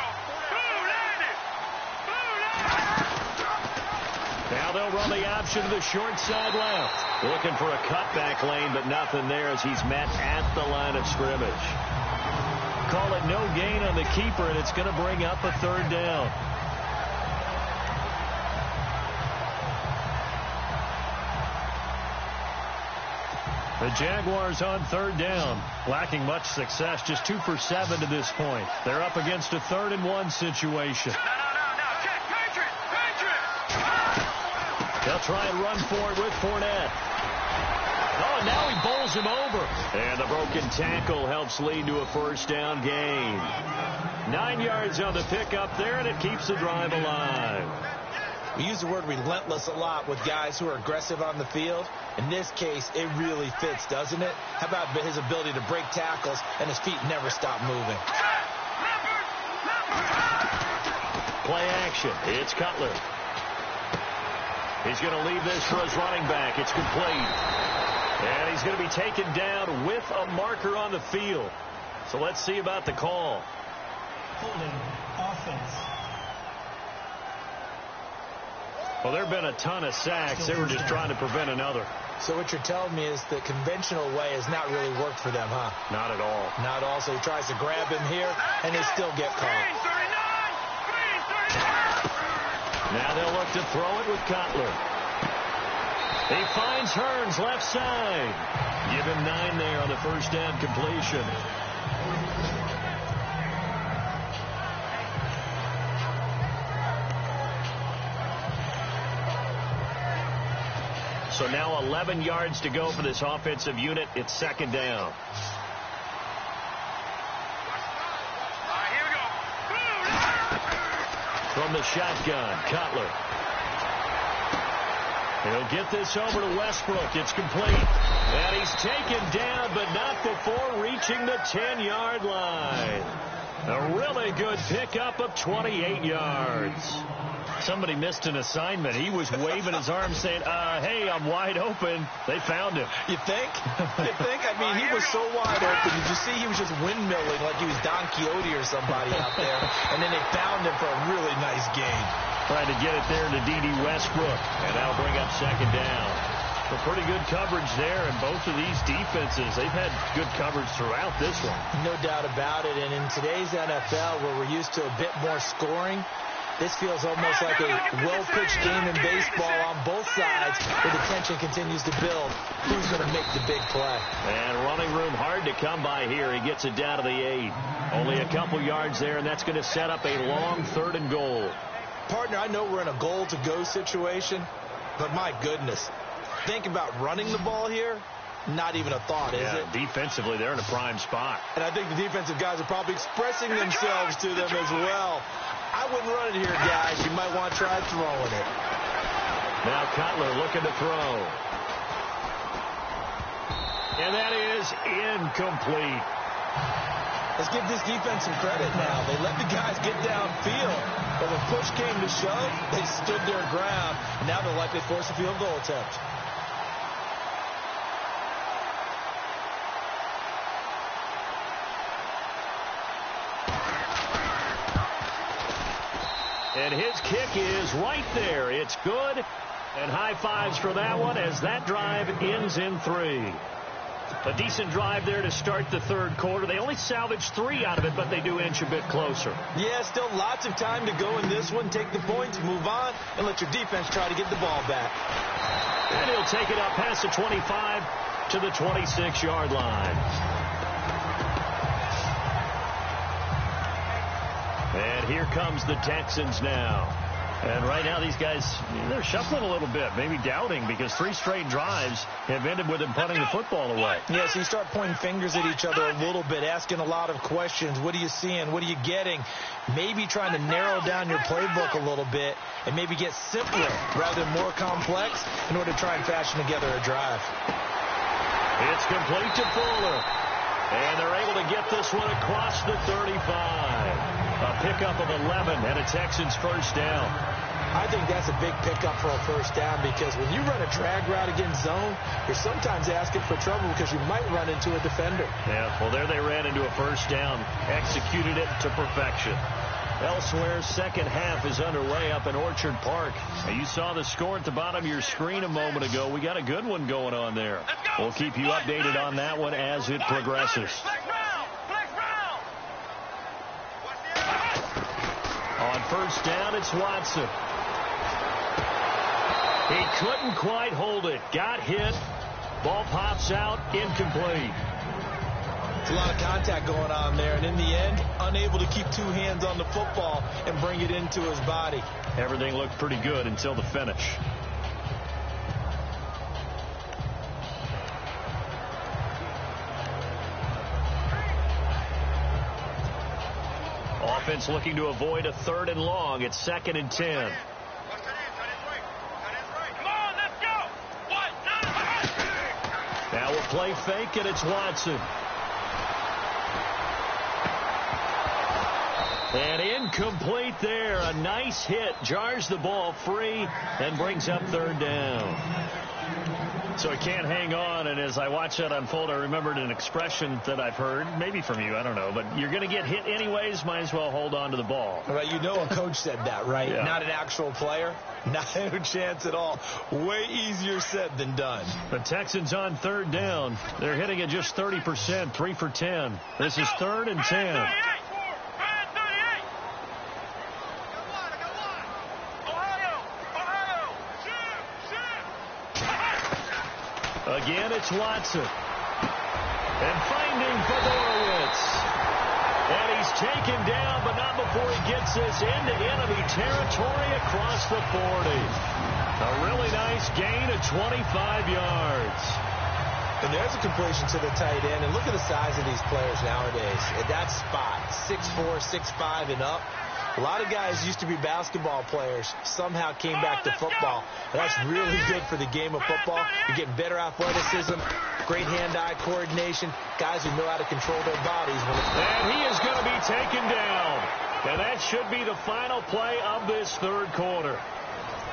Now they'll run the option to the short side left. Looking for a cutback lane, but nothing there as he's met at the line of scrimmage. Call it no gain on the keeper, and it's going to bring up a 3rd down. The Jaguars on 3rd down, lacking much success, just 2 for 7 to this point. They're up against a 3rd and 1 situation. They'll try and run for it with Fournette. Oh, and now he bowls him over. And the broken tackle helps lead to a 1st down gain. 9 yards on the pickup there, and it keeps the drive alive. We use the word relentless a lot with guys who are aggressive on the field. In this case, it really fits, doesn't it? How about his ability to break tackles and his feet never stop moving? Play action. It's Cutler. He's going to leave this for his running back. It's complete. And he's going to be taken down with a marker on the field. So let's see about the call. Holding offense. Well, there have been a ton of sacks. They were just trying to prevent another. So what you're telling me is the conventional way has not really worked for them, huh? Not at all. Not at all. So he tries to grab him here, and they still get caught. Now they'll look to throw it with Cutler. He finds Hearns left side. Give him 9 there on the 1st down completion. So now 11 yards to go for this offensive unit. It's 2nd down. From the shotgun, Cutler. He'll get this over to Westbrook. It's complete. And he's taken down, but not before reaching the 10-yard line. A really good pickup of 28 yards. Somebody missed an assignment. He was waving his arms saying, hey, I'm wide open. They found him. You think? You think? I mean, he was so wide open. Did you see he was just windmilling like he was Don Quixote or somebody out there? And then they found him for a really nice gain. Trying to get it there to D.D. Westbrook. And that'll bring up 2nd down. So pretty good coverage there, and both of these defenses, they've had good coverage throughout this one. No doubt about it, and in today's NFL, where we're used to a bit more scoring, this feels almost like a well-pitched game in baseball on both sides, where the tension continues to build. Who's going to make the big play? And running room hard to come by here. He gets it down to the 8. Only a couple yards there, and that's going to set up a long 3rd and goal. Partner, I know we're in a goal-to-go situation, but my goodness, think about running the ball here. Not even a thought, is it? Defensively, they're in a prime spot. And I think the defensive guys are probably expressing themselves to them as well. I wouldn't run it here, guys. You might want to try throwing it. Now Cutler looking to throw. And that is incomplete. Let's give this defense some credit now. They let the guys get downfield. But when push came to shove, they stood their ground. And now they'll likely force a field goal attempt. And his kick is right there. It's good. And high fives for that one as that drive ends in 3. A decent drive there to start the 3rd quarter. They only salvaged 3 out of it, but they do inch a bit closer. Yeah, still lots of time to go in this one. Take the points, move on, and let your defense try to get the ball back. And he'll take it up past the 25 to the 26-yard line. And here comes the Texans now. And right now these guys, they're shuffling a little bit, maybe doubting, because 3 straight drives have ended with them punting the football away. Yeah, so you start pointing fingers at each other a little bit, asking a lot of questions. What are you seeing? What are you getting? Maybe trying to narrow down your playbook a little bit and maybe get simpler rather than more complex in order to try and fashion together a drive. It's complete to Fuller. And they're able to get this one across the 35. A pickup of 11 and a Texans first down. I think that's a big pickup for a first down, because when you run a drag route against zone, you're sometimes asking for trouble because you might run into a defender. Yeah, well, there they ran into a first down, executed it to perfection. Elsewhere, second half is underway up in Orchard Park. Now, you saw the score at the bottom of your screen a moment ago. We got a good one going on there. We'll keep you updated on that one as it progresses. On first down, it's Watson. He couldn't quite hold it. Got hit. Ball pops out. Incomplete. It's a lot of contact going on there, and in the end, unable to keep 2 hands on the football and bring it into his body. Everything looked pretty good until the finish. Offense looking to avoid a 3rd and long. It's 2nd and 10. Now we'll play fake, and it's Watson. And incomplete there. A nice hit. Jars the ball free and brings up 3rd down. So he can't hang on, and as I watch that unfold, I remembered an expression that I've heard, maybe from you, I don't know, but you're going to get hit anyways, might as well hold on to the ball. Well, you know a coach said that, right? Yeah. Not an actual player. Not a chance at all. Way easier said than done. The Texans on 3rd down. They're hitting at just 30%, 3 for 10. This is 3rd and 10. Again, it's Watson. And finding Fedorowicz. And he's taken down, but not before he gets this into enemy territory across the 40. A really nice gain of 25 yards. And there's a completion to the tight end. And look at the size of these players nowadays. At that spot, 6'4", 6'5", and up. A lot of guys used to be basketball players, somehow came back to football. That's really good for the game of football. You're getting better athleticism, great hand-eye coordination, guys who know how to control their bodies. And he is going to be taken down. And that should be the final play of this 3rd quarter.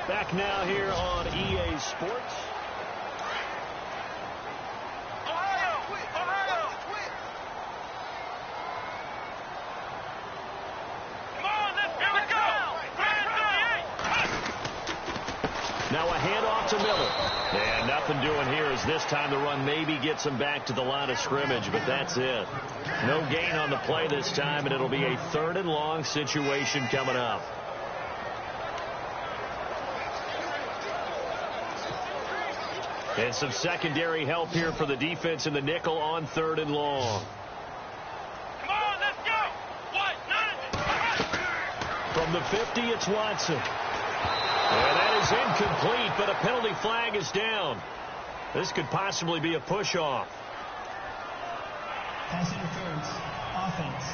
Back now here on EA Sports. Now a handoff to Miller. And nothing doing here as this time the run maybe gets him back to the line of scrimmage, but that's it. No gain on the play this time, and it'll be a 3rd and long situation coming up. And some secondary help here for the defense in the nickel on 3rd and long. Come on, let's go. What? From the 50, it's Watson. And that is incomplete, but a penalty flag is down. This could possibly be a push-off. Pass interference. Offense.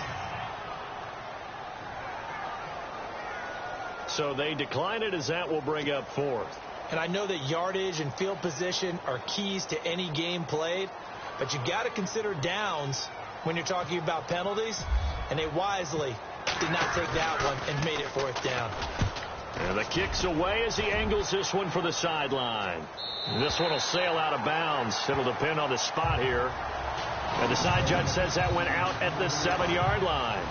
So they decline it as that will bring up 4th. And I know that yardage and field position are keys to any game played, but you got to consider downs when you're talking about penalties, and they wisely did not take that one and made it 4th down. And the kick's away as he angles this one for the sideline. This one will sail out of bounds. It'll depend on the spot here. And the side judge says that went out at the 7-yard line.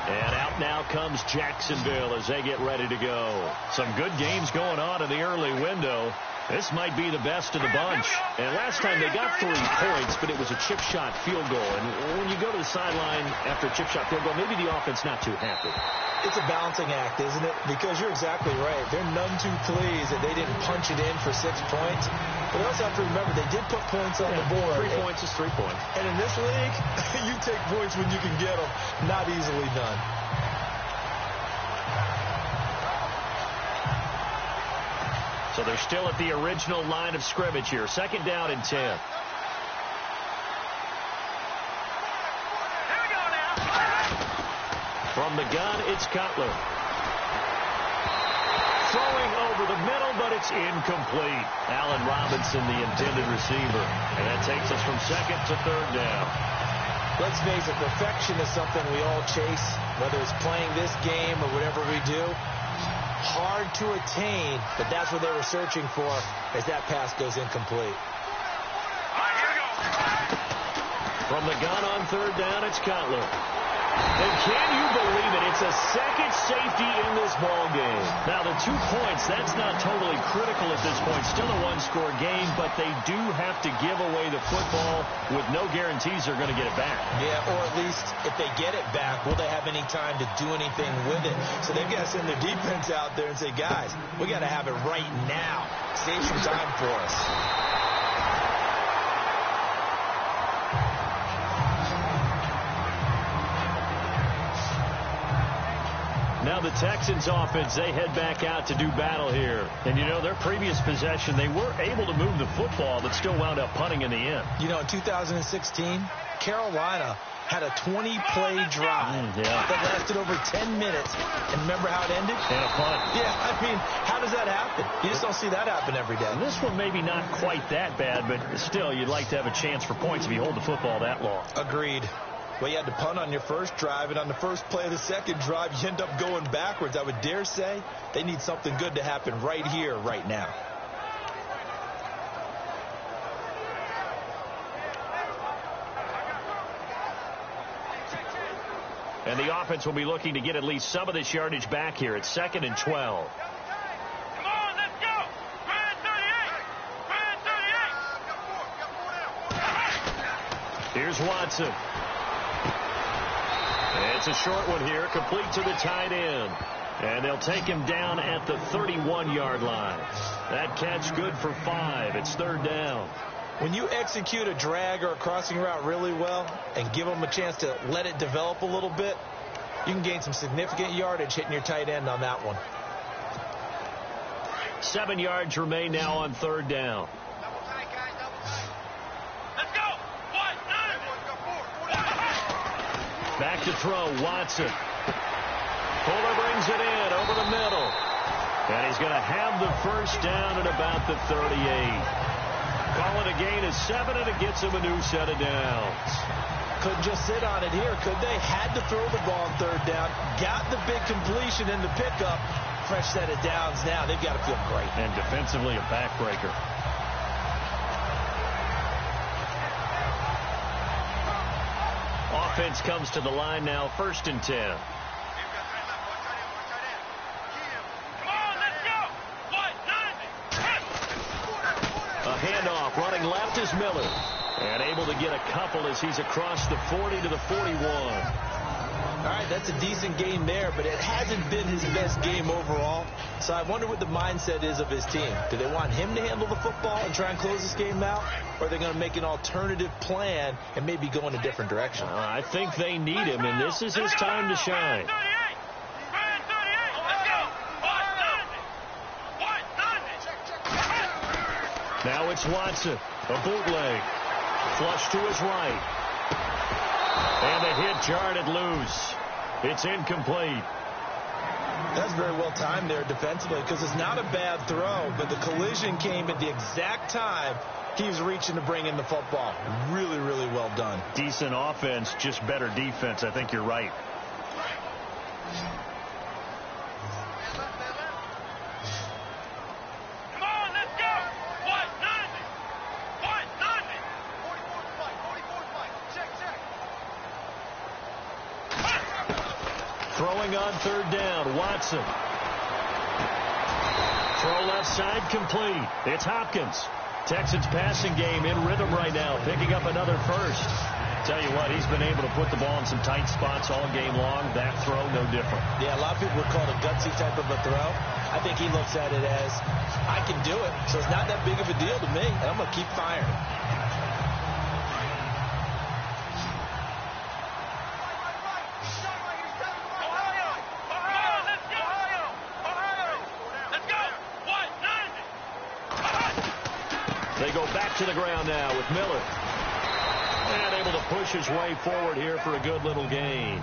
And out now comes Jacksonville as they get ready to go. Some good games going on in the early window. This might be the best of the bunch. And last time they got 3 points, but it was a chip shot field goal. And when you go to the sideline after a chip shot field goal, maybe the offense not too happy. It's a balancing act, isn't it? Because you're exactly right. They're none too pleased that they didn't punch it in for 6 points. But they also have to remember they did put points on the board. 3 points is 3 points. And in this league, you take points when you can get them. Not easily done. So they're still at the original line of scrimmage here. 2nd down and 10. Here we go now. From the gun, it's Cutler. Throwing over the middle, but it's incomplete. Allen Robinson, the intended receiver. And that takes us from 2nd to 3rd down. Let's face it, perfection is something we all chase, whether it's playing this game or whatever we do. Hard to attain, but that's what they were searching for as that pass goes incomplete. All right, here we go. From the gun on 3rd down, it's Cutler. And can you believe it? It's a 2nd safety in this ball game. Now, the 2 points, that's not totally critical at this point. Still a 1-score game, but they do have to give away the football with no guarantees they're going to get it back. Yeah, or at least if they get it back, will they have any time to do anything with it? So they've got to send their defense out there and say, guys, we got to have it right now. Save some time for us. Now the Texans offense, they head back out to do battle here. And, you know, their previous possession, they were able to move the football, but still wound up punting in the end. You know, in 2016, Carolina had a 20-play drive that lasted over 10 minutes. And remember how it ended? And a punt. Yeah, I mean, how does that happen? You just don't see that happen every day. And this one maybe not quite that bad, but still, you'd like to have a chance for points if you hold the football that long. Agreed. Well, you had to punt on your first drive, and on the first play of the second drive, you end up going backwards. I would dare say they need something good to happen right here, right now. And the offense will be looking to get at least some of this yardage back here. It's 2nd and 12. Come on, let's go. Ryan 38. Ryan 38. Here's Watson. It's a short one here, complete to the tight end. And they'll take him down at the 31-yard line. That catch good for 5. It's 3rd down. When you execute a drag or a crossing route really well and give them a chance to let it develop a little bit, you can gain some significant yardage hitting your tight end on that one. 7 yards remain now on 3rd down. Let's go. What? 9. Back to throw, Watson. Fuller brings it in over the middle. And he's going to have the first down at about the 38. Call it a gain of 7, and it gets him a new set of downs. Couldn't just sit on it here, could they? Had to throw the ball on 3rd down. Got the big completion in the pickup. Fresh set of downs now. They've got to feel great. And defensively, a backbreaker. Offense comes to the line now, 1st and 10. Come Running left is Miller. And able to get a couple as he's across the 40 to the 41. All right, that's a decent game there, but it hasn't been his best game overall. So I wonder what the mindset is of his team. Do they want him to handle the football and try and close this game out? Or are they going to make an alternative plan and maybe go in a different direction? I think they need him, and this is his time to shine. Now it's Watson, a bootleg. Flush to his right. And the hit jarred loose. It's incomplete. That's very well timed there defensively because it's not a bad throw, but the collision came at the exact time he was reaching to bring in the football. Really, really well done. Decent offense, just better defense. I think you're right. Throwing on third down, Watson. Throw left side complete. It's Hopkins. Texans passing game in rhythm right now, picking up another first. Tell you what, he's been able to put the ball in some tight spots all game long. That throw, no different. Yeah, a lot of people would call it a gutsy type of a throw. I think he looks at it as, I can do it, so it's not that big of a deal to me, and I'm going to keep firing. They go back to the ground now with Miller. And able to push his way forward here for a good little gain.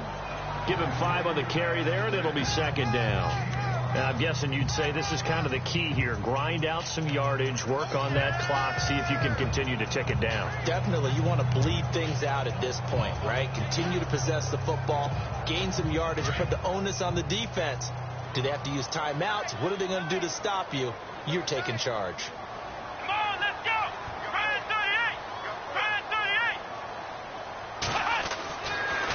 Give him 5 on the carry there, and it'll be second down. Now, I'm guessing you'd say this is kind of the key here. Grind out some yardage, work on that clock, see if you can continue to tick it down. Definitely. You want to bleed things out at this point, right? Continue to possess the football, gain some yardage, and put the onus on the defense. Do they have to use timeouts? What are they going to do to stop you? You're taking charge.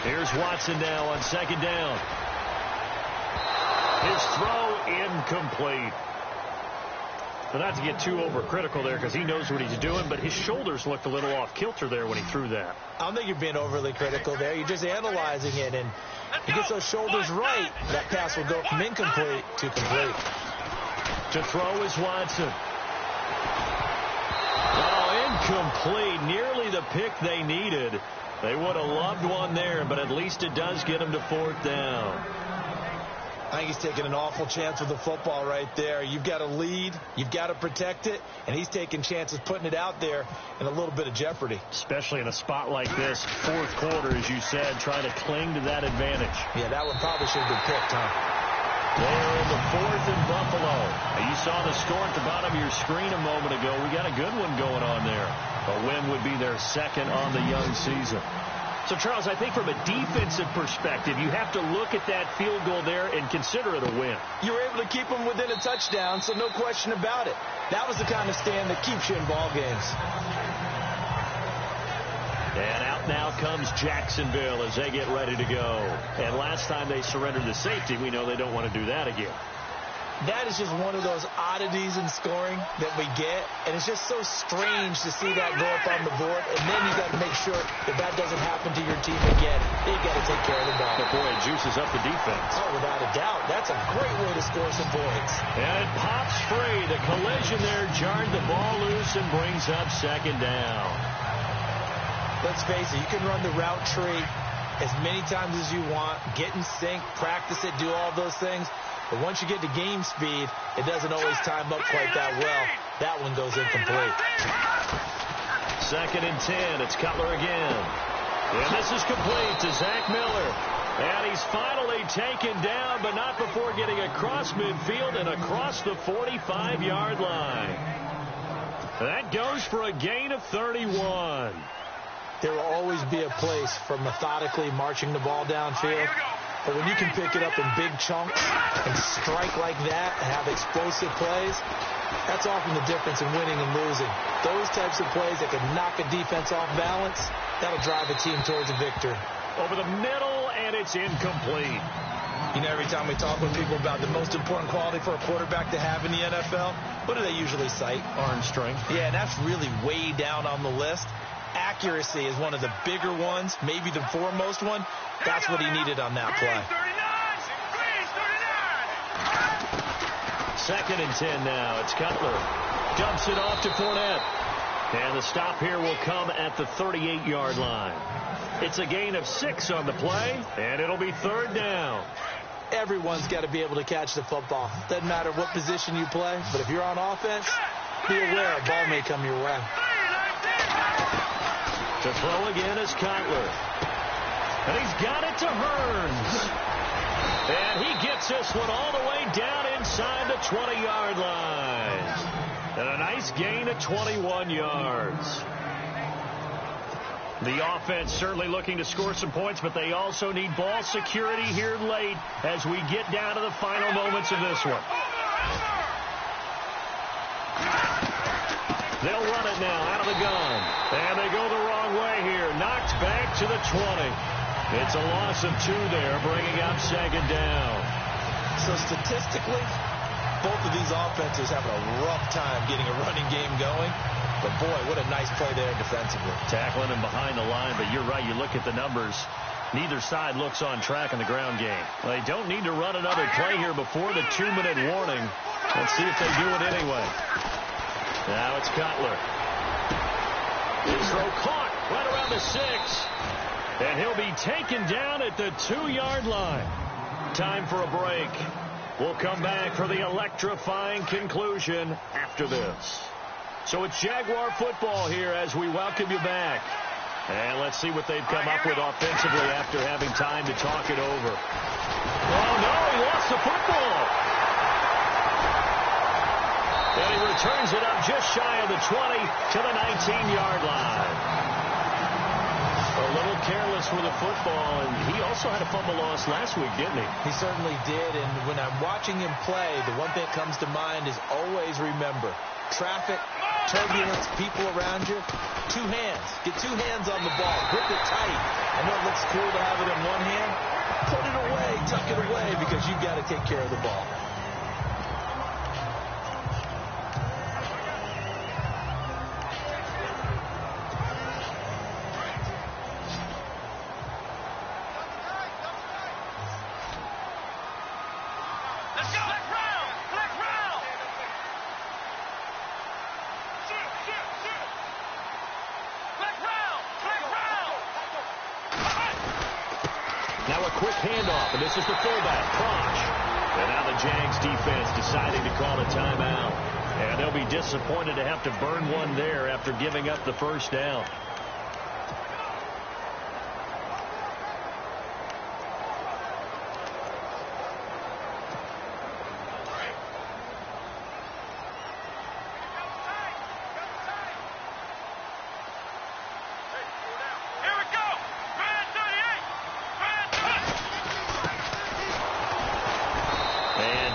Here's Watson now on second down. His throw incomplete. Well, not to get too overcritical there because he knows what he's doing, but his shoulders looked a little off kilter there when he threw that. I don't think you're being overly critical there. You're just analyzing it, and he gets those shoulders right. That pass will go from incomplete to complete. To throw is Watson. Oh, incomplete. Nearly the pick they needed. They would have loved one there, but at least it does get him to fourth down. I think he's taking an awful chance with the football right there. You've got to lead, you've got to protect it, and he's taking chances putting it out there in a little bit of jeopardy. Especially in a spot like this, fourth quarter, as you said, trying to cling to that advantage. Yeah, that one probably should have been picked, huh? They're in the fourth in Buffalo. You saw the score at the bottom of your screen a moment ago. We got a good one going on there. A win would be their second on the young season. So, Charles, I think from a defensive perspective, you have to look at that field goal there and consider it a win. You were able to keep them within a touchdown, so no question about it. That was the kind of stand that keeps you in ball games. And out now comes Jacksonville as they get ready to go. And last time they surrendered the safety, we know they don't want to do that again. That is just one of those oddities in scoring that we get, and it's just so strange to see that go up on the board, and then you got to make sure that that doesn't happen to your team again. They've got to take care of the ball. But boy, it juices up the defense. Oh, without a doubt. That's a great way to score some points. And it pops free. The collision there jarred the ball loose and brings up second down. Let's face it, you can run the route tree as many times as you want, get in sync, practice it, do all those things. But once you get to game speed, it doesn't always time up quite that well. That one goes incomplete. Second and 10. It's Cutler again. And this is complete to Zach Miller. And he's finally taken down, but not before getting across midfield and across the 45-yard line. That goes for a gain of 31. There will always be a place for methodically marching the ball downfield. But when you can pick it up in big chunks and strike like that and have explosive plays, that's often the difference in winning and losing. Those types of plays that can knock a defense off balance, that'll drive a team towards a victory. Over the middle, and it's incomplete. You know, every time we talk with people about the most important quality for a quarterback to have in the NFL, what do they usually cite? Arm strength. Yeah, and that's really way down on the list. Accuracy is one of the bigger ones, maybe the foremost one. That's what he needed on that play. 2nd and 10 now. It's Cutler. Dumps it off to Fournette. And the stop here will come at the 38-yard line. It's a gain of 6 on the play, and it'll be 3rd down. Everyone's got to be able to catch the football. Doesn't matter what position you play, but if you're on offense, be aware a ball may come your way. To throw again is Cutler. And he's got it to Hearns. And he gets this one all the way down inside the 20-yard line. And a nice gain of 21 yards. The offense certainly looking to score some points, but they also need ball security here late as we get down to the final moments of this one. They'll run it now out of the gun. And they go the wrong way here. Knocked back to the 20. It's a loss of 2 there, bringing up 2nd down. So statistically, both of these offenses having a rough time getting a running game going. But, boy, what a nice play there defensively. Tackling him behind the line, but you're right. You look at the numbers. Neither side looks on track in the ground game. Well, they don't need to run another play here before the 2-minute warning. Let's see if they do it anyway. Now it's Cutler. His throw caught right around the 6. And he'll be taken down at the 2-yard line. Time for a break. We'll come back for the electrifying conclusion after this. So it's Jaguar football here as we welcome you back. And let's see what they've come up with offensively after having time to talk it over. Oh, no, he lost the football. And he returns it up just shy of the 20 to the 19-yard line. A little careless with the football, and he also had a fumble loss last week, didn't he? He certainly did, and when I'm watching him play, the one thing that comes to mind is always remember, traffic, turbulence, people around you, 2 hands. Get 2 hands on the ball. Grip it tight. I know it looks cool to have it in one hand. Put it away, tuck it away, because you've got to take care of the ball. Quick handoff, and this is the fullback, Prosh. And now the Jags defense deciding to call a timeout. And they'll be disappointed to have to burn one there after giving up the first down.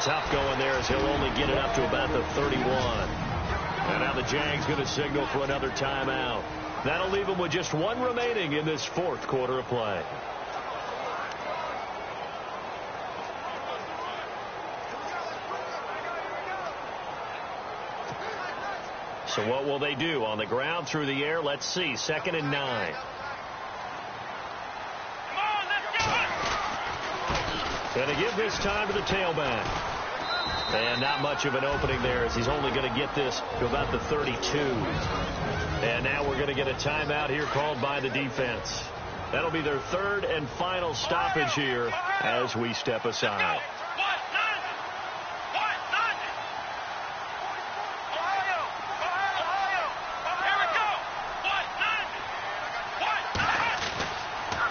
Tough going there as he'll only get it up to about the 31. And now the Jags going to signal for another timeout. That'll leave them with just 1 remaining in this 4th quarter of play. So what will they do? On the ground, through the air? Let's see. 2nd and 9. Going to give this time to the tailback. And not much of an opening there as he's only going to get this to about the 32. And now we're going to get a timeout here called by the defense. That'll be their 3rd and final stoppage here as we step aside.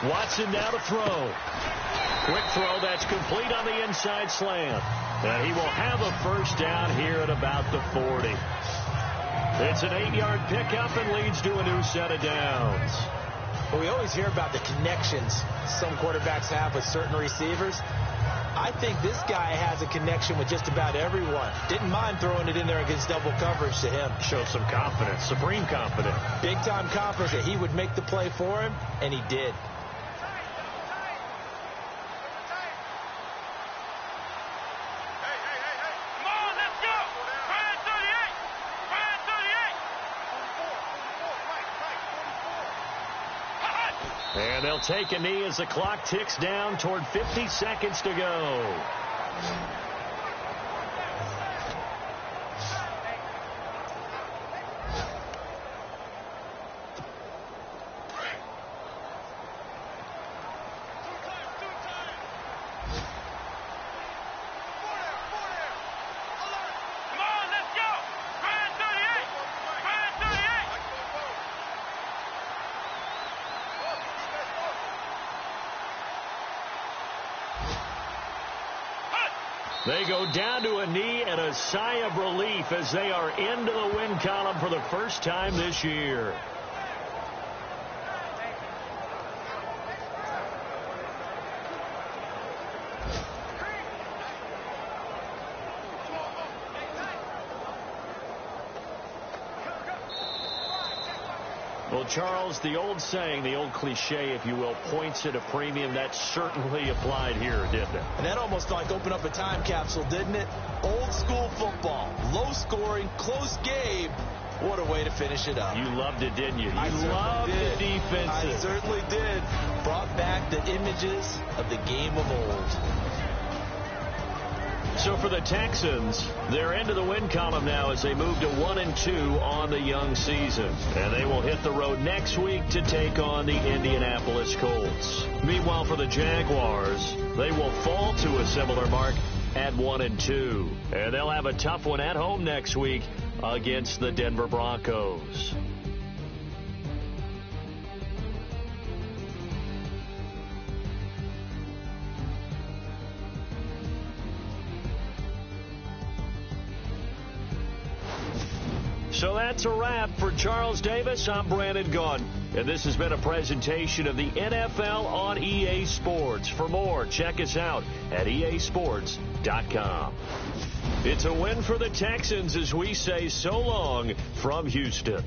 Watson now to throw. Quick throw that's complete on the inside slant. And he will have a first down here at about the 40. It's an 8-yard pickup and leads to a new set of downs. Well, we always hear about the connections some quarterbacks have with certain receivers. I think this guy has a connection with just about everyone. Didn't mind throwing it in there against double coverage to him. Show some confidence, supreme confidence. Big-time confidence that he would make the play for him, and he did. And they'll take a knee as the clock ticks down toward 50 seconds to go. They go down to a knee and a sigh of relief as they are into the win column for the first time this year. Well, Charles, the old saying, the old cliche, if you will, points at a premium, that certainly applied here, didn't it? And that almost like opened up a time capsule, didn't it? Old school football, low scoring, close game. What a way to finish it up. You loved it, didn't you? You loved the defensive. I certainly did. Brought back the images of the game of old. So for the Texans, they're into the win column now as they move to 1-2 on the young season. And they will hit the road next week to take on the Indianapolis Colts. Meanwhile, for the Jaguars, they will fall to a similar mark at 1-2. And they'll have a tough one at home next week against the Denver Broncos. So that's a wrap. For Charles Davis, I'm Brandon Gunn. And this has been a presentation of the NFL on EA Sports. For more, check us out at easports.com. It's a win for the Texans as we say so long from Houston.